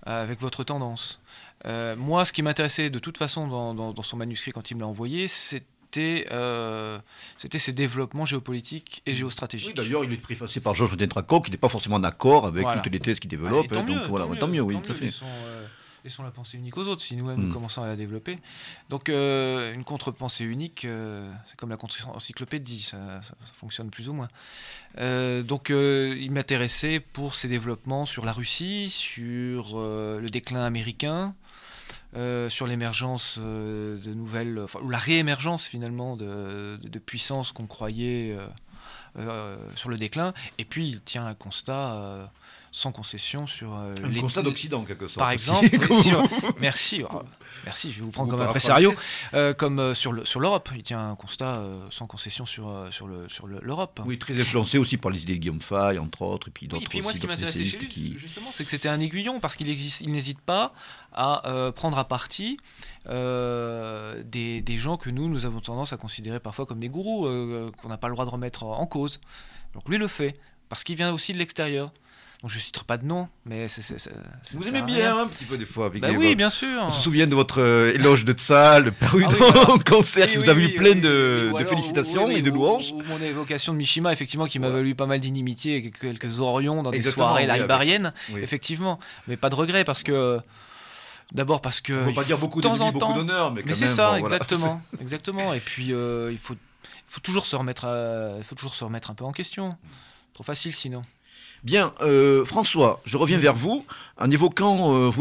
avec votre tendance. Moi, ce qui m'intéressait de toute façon dans son manuscrit quand il me l'a envoyé, c'était ses développements géopolitiques et géostratégiques. Oui, d'ailleurs, il est préfacé par Georges Dentraco, qui n'est pas forcément d'accord avec Voilà. toutes les thèses qu'il développe. Tant mieux, Tant mieux, oui, tout à fait. Laissons la pensée unique aux autres, si nous-mêmes nous commençons à la développer. Donc, une contre-pensée unique, c'est comme la contre-encyclopédie, ça fonctionne plus ou moins. Donc, il m'intéressait pour ses développements sur la Russie, sur le déclin américain, sur l'émergence de nouvelles, ou la réémergence finalement de puissances qu'on croyait sur le déclin. Et puis, il tient un constat sans concession sur un constat d'Occident, en quelque sorte. Par exemple, merci, je vais vous prendre comme un impresario, comme sur l'Europe, il tient un constat sans concession sur l'Europe. Oui, très influencé aussi par les idées de Guillaume Fay, entre autres, et puis d'autres puis moi, aussi, ce qui m'intéressait chez lui, qui... justement, c'est que c'était un aiguillon, parce qu'il n'hésite pas à prendre à partie des gens que nous avons tendance à considérer parfois comme des gourous, qu'on n'a pas le droit de remettre en cause. Donc lui le fait, parce qu'il vient aussi de l'extérieur. Donc, je ne citerai pas de nom, mais vous aimez bien un petit peu des fois. Oui, bien sûr. On se souvient de votre éloge de Tzal, paru dans Concert, qui vous a eu plein de félicitations et de louanges. Ou mon évocation de Mishima, effectivement, qui m'a valu pas mal d'inimitiés et quelques orions dans des soirées laïbariennes, effectivement. Mais pas de regret, parce que... D'abord parce que... On ne peut pas dire beaucoup d'honneur, mais quand même... c'est ça, exactement. Exactement. Et puis, il faut toujours se remettre un peu en question. Trop facile, sinon. Bien, François, je reviens vers vous en évoquant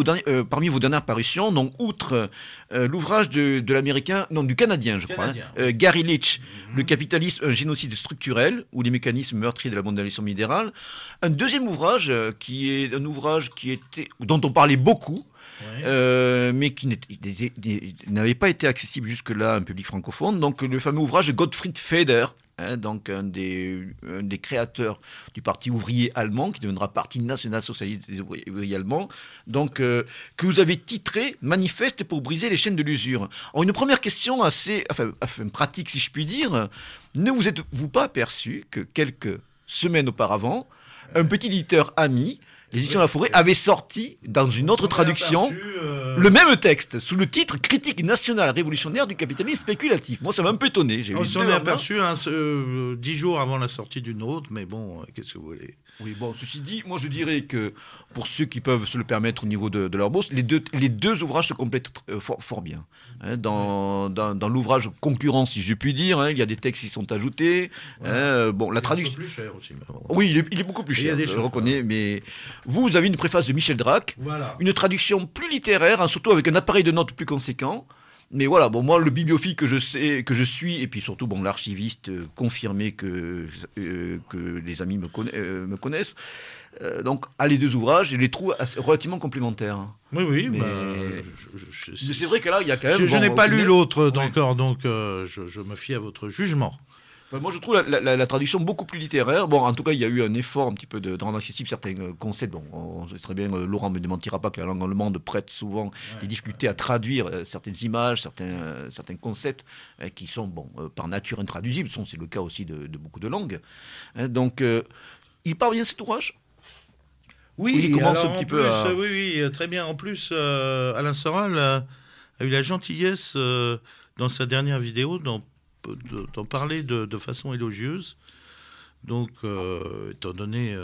parmi vos dernières parutions, donc outre l'ouvrage du Canadien, je crois, Gary Leach, Le capitalisme, un génocide structurel ou les mécanismes meurtriers de la mondialisation minérale, un deuxième ouvrage dont on parlait beaucoup, mais qui n'avait pas été accessible jusque-là à un public francophone, donc le fameux ouvrage Gottfried Feder, donc un des créateurs du Parti ouvrier allemand, qui deviendra Parti national-socialiste des ouvriers allemands, donc, que vous avez titré « Manifeste pour briser les chaînes de l'usure ». Alors, une première question assez pratique, si je puis dire. Ne vous êtes-vous pas aperçu que quelques semaines auparavant, un petit éditeur ami, l'édition La Forêt, avait sorti, dans une autre traduction, le même texte, sous le titre « Critique nationale révolutionnaire du capitalisme spéculatif ». Moi, ça m'a un peu étonné. On s'en est aperçu 10 jours avant la sortie d'une autre, mais bon, qu'est-ce que vous voulez ? Oui, bon, ceci dit, moi je dirais que pour ceux qui peuvent se le permettre au niveau de leur bourse, les deux ouvrages se complètent fort bien. Dans l'ouvrage concurrent, si je puis dire, il y a des textes qui sont ajoutés. La traduction... Il est beaucoup plus cher aussi. Oui, il est beaucoup plus cher, je le reconnais. Mais vous avez une préface de Michel Drac, une traduction plus littéraire, surtout avec un appareil de notes plus conséquent. Mais voilà, bon, moi, le bibliophile que je suis, et puis surtout, bon, l'archiviste confirmé que les amis me connaissent, donc, à les deux ouvrages, je les trouve relativement complémentaires. Oui, mais c'est vrai que là, il y a quand même... Je n'ai pas lu l'autre encore, donc je me fie à votre jugement. Enfin, moi, je trouve la traduction beaucoup plus littéraire. Bon, en tout cas, il y a eu un effort un petit peu de rendre accessible certains concepts. Bon, on sait très bien, Laurent ne me démentira pas que la langue allemande prête souvent des difficultés à traduire certaines images, certains concepts qui sont, par nature intraduisibles. C'est le cas aussi de beaucoup de langues. Donc, il parvient cet ouvrage ? Oui, il commence un petit peu à... Oui, très bien. En plus, Alain Soral a eu la gentillesse, dans sa dernière vidéo, d'en parler de façon élogieuse. Donc, étant donné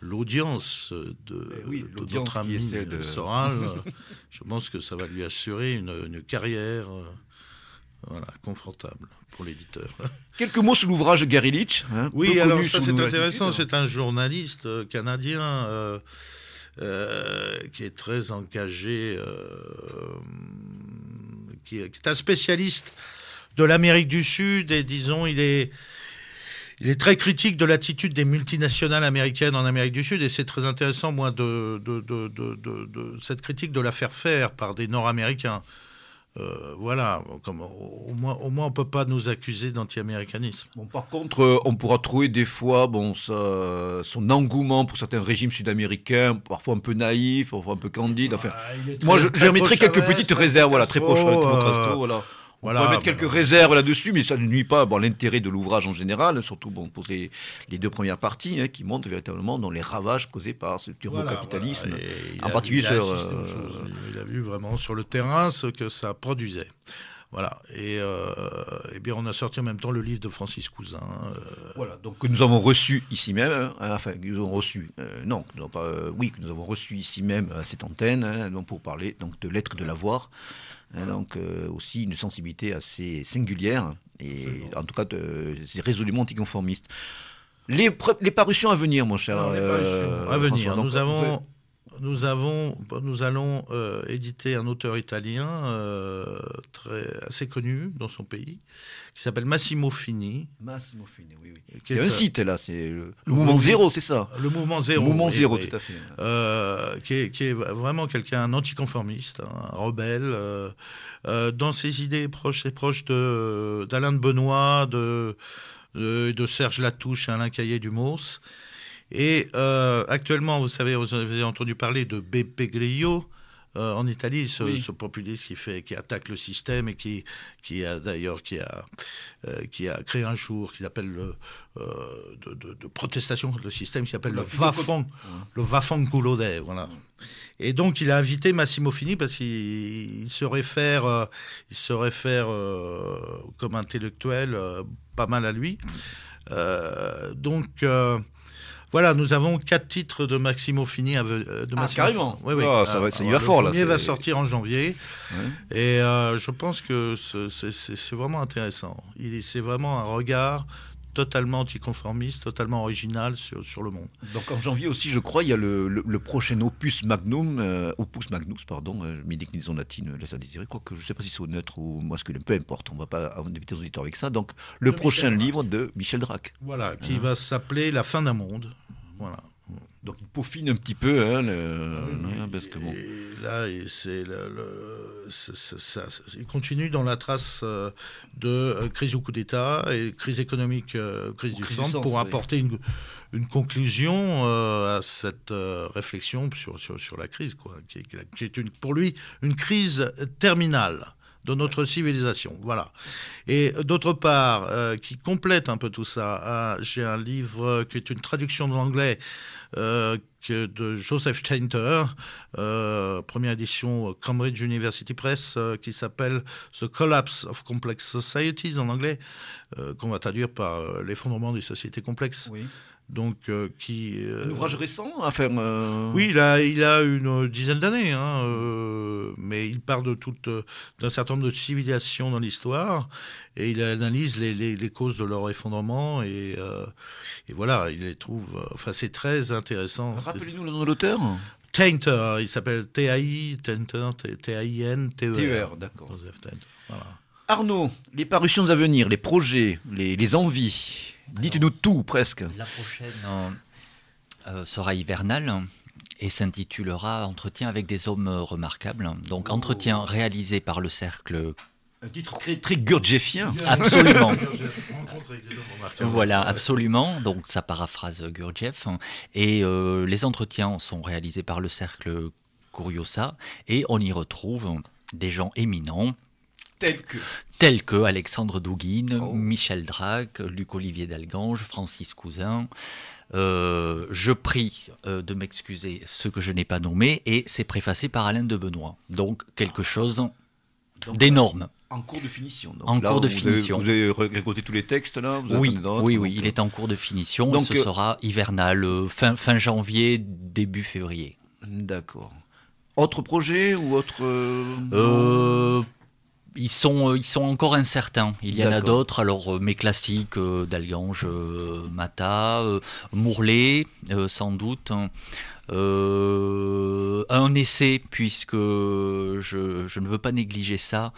l'audience de notre ami Soral, je pense que ça va lui assurer une carrière confortable pour l'éditeur. Quelques mots sur l'ouvrage Gary Leach. Oui, alors ça c'est intéressant. C'est un journaliste canadien qui est très engagé, qui est un spécialiste de l'Amérique du Sud, et disons, il est très critique de l'attitude des multinationales américaines en Amérique du Sud, et c'est très intéressant, moi, de cette critique de la faire faire par des Nord-Américains. Voilà, au moins on ne peut pas nous accuser d'anti-américanisme. Bon, par contre, on pourra trouver des fois son engouement pour certains régimes sud-américains, parfois un peu naïf, parfois un peu candide. Enfin, moi, je remettrai quelques petites réserves, voilà, très proche de Castro, voilà. On pourrait mettre quelques réserves là-dessus, mais ça ne nuit pas l'intérêt de l'ouvrage en général, surtout pour les deux premières parties, qui montrent véritablement dans les ravages causés par ce turbocapitalisme. Voilà. En particulier il a vu vraiment sur le terrain ce que ça produisait. Voilà. Et bien, on a sorti en même temps le livre de Francis Cousin. Voilà, donc que nous avons reçu ici même, enfin, que nous avons reçu, que nous avons reçu ici même à cette antenne, donc pour parler de l'être et de l'avoir. Donc aussi une sensibilité assez singulière et en tout cas c'est résolument anticonformiste. Les parutions à venir, mon cher. Alors, les parutions à venir. Donc, nous allons éditer un auteur italien assez connu dans son pays, qui s'appelle Massimo Fini. Massimo Fini, oui. Il y a un site là, c'est le Mouvement Zéro, c'est ça. Le Mouvement Zéro. Le Mouvement Zéro, tout à fait. Qui est vraiment quelqu'un, un anticonformiste, un rebelle. Dans ses idées proches d'Alain de Benoît, de Serge Latouche et Alain Caillé-Dumas. Et actuellement, vous avez entendu parler de Beppe Grillo en Italie, ce populiste qui attaque le système et qui a créé un jour qui appelle de protestation contre le système, qui s'appelle le Vaffanculo Dei, voilà. Et donc il a invité Massimo Fini parce qu'il se réfère comme intellectuel pas mal à lui. Voilà, nous avons 4 titres de Massimo Fini. Carrément. Oui. Ça y va fort, là. Le premier va sortir en janvier. Ouais. Et je pense que c'est vraiment intéressant. C'est vraiment un regard totalement anticonformiste, totalement original sur le monde. Donc en janvier aussi, je crois, il y a le prochain opus magnus, mes déclinaisons latines laissent à désirer, quoique je ne sais pas si c'est au neutre ou masculin, peu importe, on ne va pas inviter les auditeurs avec ça. Donc le prochain livre de Michel Drac. Voilà, qui va s'appeler La fin d'un monde. Voilà. Donc il peaufine un petit peu, parce que bon. Et là, il continue dans la trace de crise ou coup d'État et crise économique, crise du centre, pour apporter une conclusion à cette réflexion sur la crise, quoi, qui est pour lui une crise terminale de notre civilisation, voilà. Et d'autre part, qui complète un peu tout ça, j'ai un livre qui est une traduction de l'anglais de Joseph Tainter, première édition Cambridge University Press, qui s'appelle The Collapse of Complex Societies en anglais, qu'on va traduire par l'effondrement des sociétés complexes. Oui. Donc, un ouvrage récent à faire. Oui, il a une dizaine d'années, mais il part d'un certain nombre de civilisations dans l'histoire et il analyse les causes de leur effondrement et voilà, il les trouve. Enfin, c'est très intéressant. Rappelez-nous le nom de l'auteur. Tainter, il s'appelle Tainter, T-A-I-N-T-E-R. D'accord. Joseph Tainter. Voilà. Arnaud, les parutions à venir, les projets, les envies. Dites-nous tout, presque. La prochaine sera hivernale et s'intitulera Entretien avec des hommes remarquables. Donc, entretien réalisé par le cercle. Un titre très gurdjieffien. Absolument. Voilà, absolument. Donc, ça paraphrase Gurdjieff. Et les entretiens sont réalisés par le cercle Curiosa et on y retrouve des gens éminents. Tels que Alexandre Douguine, Michel Drac, Luc-Olivier Dalgange, Francis Cousin. Je prie de m'excuser ceux que je n'ai pas nommés et c'est préfacé par Alain de Benoît. Donc quelque chose d'énorme. En cours de finition. Donc, en cours de finition. Vous avez regardé tous les textes là Oui, il est en cours de finition. Donc, ce sera hivernal, fin janvier, début février. D'accord. Autre projet ou autre Ils sont encore incertains. Il y en a d'autres. Alors, mes classiques, Dalgange, Mata, Mourlet, sans doute. Un essai, puisque je ne veux pas négliger ça,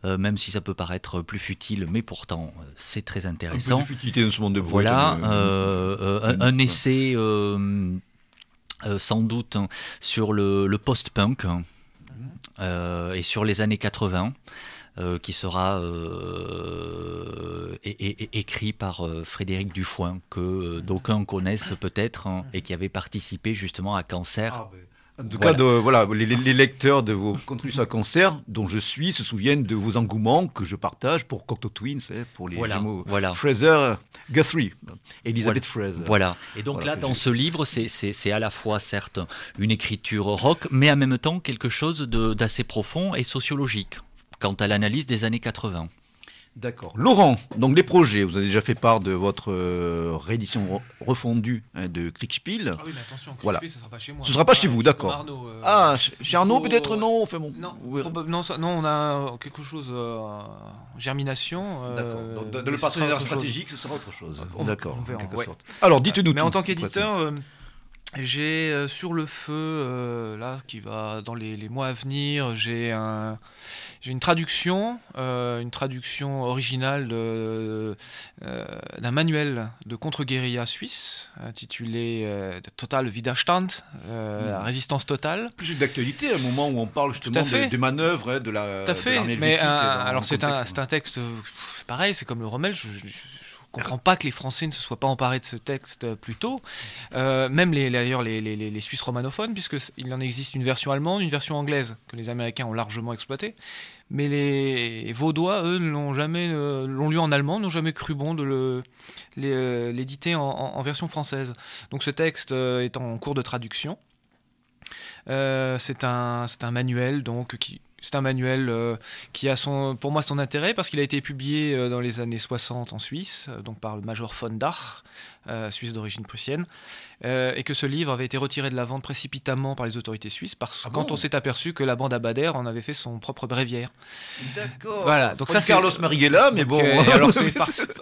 même si ça peut paraître plus futile, mais pourtant, c'est très intéressant. Un peu de futilité dans ce monde de bruit. Voilà, un essai, sans doute, sur le post-punk. et sur les années 80. Qui sera écrit par Frédéric Dufoin, que d'aucuns connaissent peut-être, hein, et qui avait participé justement à Cancer. En tout cas, les lecteurs de vos contributions à Cancer, dont je suis, se souviennent de vos engouements que je partage pour Cocteau Twins, pour les jumeaux Fraser, Guthrie, Elizabeth Fraser. Voilà. Et donc là, dans ce livre, c'est à la fois, certes, une écriture rock, mais en même temps quelque chose d'assez profond et sociologique quant à l'analyse des années 80. D'accord. Laurent, donc les projets, vous avez déjà fait part de votre réédition refondue de Kriegspiel. Ah oui, mais attention, Voilà. ce ne sera pas chez moi. Ce ne sera pas chez vous, d'accord. Arnaud, Chez Arnaud, faut- peut-être non. Enfin, bon, Non, vous verrez. non, on a quelque chose en germination. D'accord. Donc, mais dans le ce sera partenariat autre chose. stratégique, ce sera autre chose. On- D'accord. on verra, en quelque ouais. sorte. Alors, dites-nous Mais tout. en tant qu'éditeur, j'ai sur le feu, là, qui va dans les mois à venir, j'ai une traduction originale d'un manuel de contre-guérilla suisse intitulé Total Widerstand, la résistance totale. Plus d'actualité, à un moment où on parle justement Tout à fait. des manœuvres de la. Tout à de fait. l'armée Mais helvétique dans alors le c'est contexte. un texte, c'est pareil, c'est comme le Rommel. Je comprends pas que les Français ne se soient pas emparés de ce texte plus tôt. Même d'ailleurs les Suisses romanophones, puisqu'il en existe une version allemande, une version anglaise que les Américains ont largement exploitée. Mais les Vaudois, eux, l'ont lu en allemand, n'ont jamais cru bon de l'éditer en version française. Donc ce texte est en cours de traduction. C'est un manuel donc c'est un manuel qui a pour moi son intérêt parce qu'il a été publié dans les années 60 en Suisse, donc par le major von Dach, suisse d'origine prussienne, et que ce livre avait été retiré de la vente précipitamment par les autorités suisses quand on s'est aperçu que la bande Abadère en avait fait son propre bréviaire. D'accord. Voilà, donc ça c'est Carlos Marighella, mais bon. alors c'est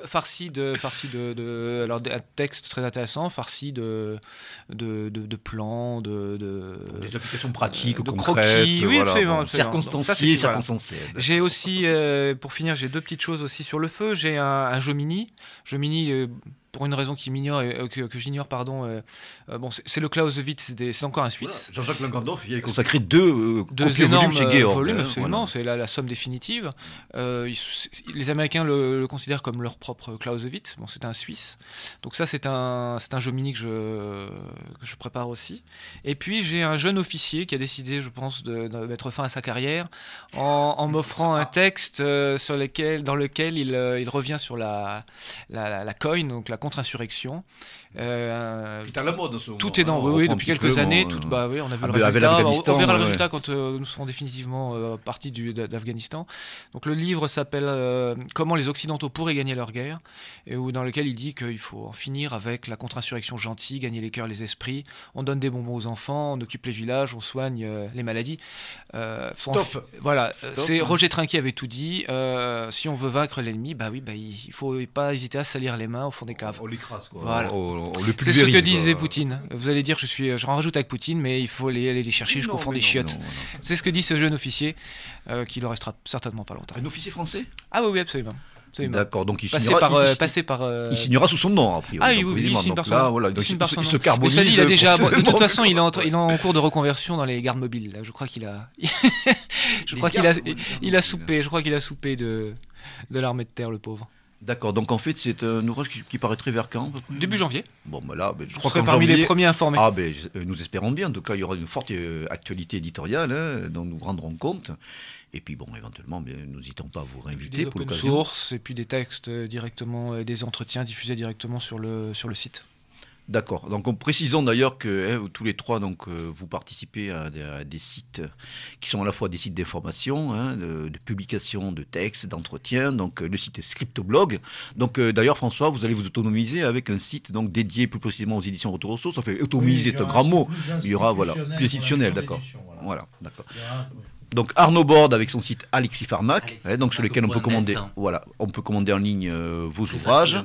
farci de alors un texte très intéressant, farci de plans, des applications pratiques, de concrètes, croquis, oui, voilà, absolument, bon, absolument. circonstanciées, Donc ça, circonstancielles. J'ai aussi, pour finir, j'ai deux petites choses aussi sur le feu. J'ai un Jomini, pour une raison que j'ignore, pardon. Bon, c'est le Clausewitz, c'est encore un Suisse. Voilà. Jean-Jacques Langendorf y a consacré deux énormes volumes chez Georg. volumes, absolument. Voilà. C'est la somme définitive. Les Américains le considèrent comme leur propre Clausewitz. Bon, c'est un Suisse. Donc ça, c'est un Jomini que je prépare aussi. Et puis j'ai un jeune officier qui a décidé, je pense, de mettre fin à sa carrière en m'offrant un texte dans lequel il revient sur la coin, donc la contre-insurrection. Tout est à la mode en ce moment. Tout est dans, On oui, reprend depuis un petit quelques peu, années. bon, Oui, on a vu le avec résultat. l'Afghanistan, On verra le ouais. résultat quand nous serons définitivement partis d'Afghanistan. Donc le livre s'appelle Comment les Occidentaux pourraient gagner leur guerre, et dans lequel il dit qu'il faut en finir avec la contre-insurrection gentille, gagner les cœurs, les esprits. On donne des bonbons aux enfants, on occupe les villages, on soigne les maladies. Stop. Voilà, Stop. c'est Roger Trinquet avait tout dit. Si on veut vaincre l'ennemi, il faut pas hésiter à salir les mains au fond des caves. On l'écrase, quoi. Voilà. On le C'est ce que pulvérise, disait quoi. Poutine. Vous allez dire que je en rajoute avec Poutine, mais il faut aller les chercher jusqu'au Non, fond mais des non, chiottes. non. C'est ce que dit ce jeune officier, qui le restera certainement pas longtemps. Un officier français. Ah oui, absolument. Absolument. D'accord, donc il Passé signera, il signera sous son nom, a priori. Ah oui, donc, oui, il évidemment. signe Donc par son là, nom. voilà, Il donc signe il par son se nom. carbonise. Mais ça dit, il a déjà, de toute professionnellement. façon, il est en cours de reconversion dans les gardes mobiles. Là. Je crois qu'il a, il a soupé. Je crois qu'il a soupé de l'armée de terre, le pauvre. D'accord, donc en fait c'est un ouvrage qui paraîtrait vers quand à peu près Début janvier. Bon, ben là, je Je crois serai qu'en parmi janvier... les premiers informés. Ah ben, nous espérons bien. En tout cas, il y aura une forte actualité éditoriale dont nous rendrons compte. Et puis bon, éventuellement, nous n'hésitons pas à vous réinviter Des pour open l'occasion. source et puis des textes directement, des entretiens diffusés directement sur le site. D'accord. Donc, précisons d'ailleurs que tous les trois, donc, vous participez à des sites qui sont à la fois des sites d'information, de publication de textes, d'entretien. Donc, le site Scriptoblog. Donc, d'ailleurs, François, vous allez vous autonomiser avec un site donc dédié plus précisément aux éditions Retour aux sources. Ça fait autonomiser, c'est un grand mot. Il y aura plus institutionnel, d'accord. Voilà, d'accord. Donc Arnaud Borde avec son site Alexis Pharmac, donc sur lequel on peut commander, on peut commander en ligne vos ouvrages.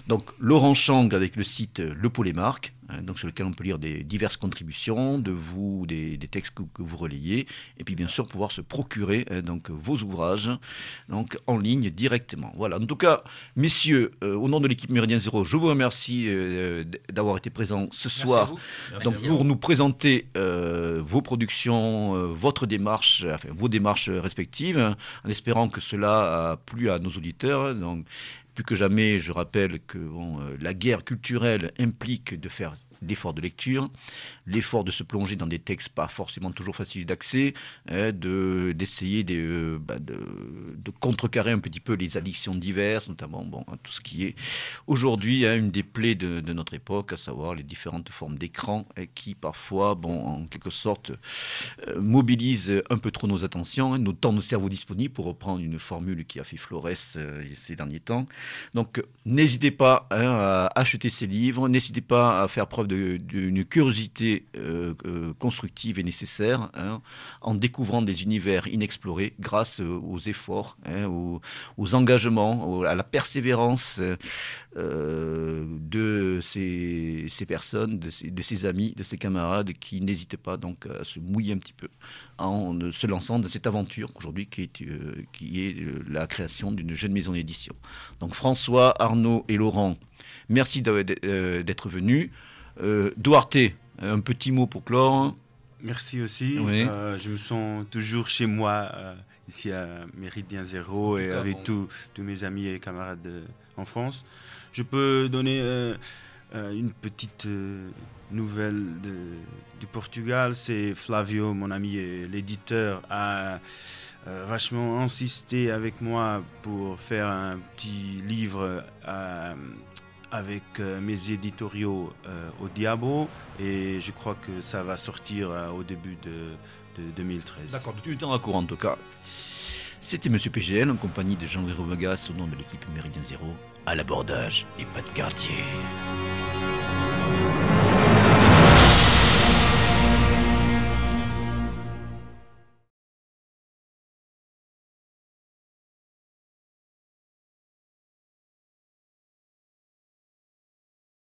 Donc Laurent Chang avec le site Le Polémarque, donc sur lequel on peut lire des diverses contributions de vous, des textes que vous relayez, et puis bien sûr pouvoir se procurer donc vos ouvrages donc en ligne directement. Voilà. En tout cas, messieurs, au nom de l'équipe Méridien Zéro, je vous remercie d'avoir été présents ce soir, donc pour nous présenter vos productions, votre démarche, enfin vos démarches respectives, en espérant que cela a plu à nos auditeurs. Donc, plus que jamais, je rappelle que la guerre culturelle implique de faire l'effort de lecture, l'effort de se plonger dans des textes pas forcément toujours faciles d'accès, d'essayer de contrecarrer un petit peu les addictions diverses, notamment tout ce qui est aujourd'hui une des plaies de notre époque, à savoir les différentes formes d'écran qui parfois, en quelque sorte, mobilisent un peu trop nos attentions, nos temps de cerveau disponibles, pour reprendre une formule qui a fait Florès ces derniers temps. Donc n'hésitez pas à acheter ces livres, n'hésitez pas à faire preuve d'une curiosité constructive et nécessaire, en découvrant des univers inexplorés grâce aux efforts, aux engagements, à la persévérance de ces personnes, de ces amis, de ces camarades qui n'hésitent pas donc à se mouiller un petit peu en se lançant dans cette aventure aujourd'hui qui est la création d'une jeune maison d'édition. Donc François, Arnaud et Laurent, merci d'être venus. Duarte, un petit mot pour clore. Merci aussi. Oui. Je me sens toujours chez moi, ici à Méridien Zéro, et avec tous mes amis et camarades en France. Je peux donner une petite nouvelle du Portugal. C'est Flavio, mon ami et l'éditeur, a vachement insisté avec moi pour faire un petit livre avec mes éditoriaux au Diabo, et je crois que ça va sortir au début de 2013. D'accord, tu es en courant en tout cas. C'était Monsieur PGL en compagnie de Jean-Louis Romegas au nom de l'équipe Méridien Zéro. À l'abordage et pas de quartier.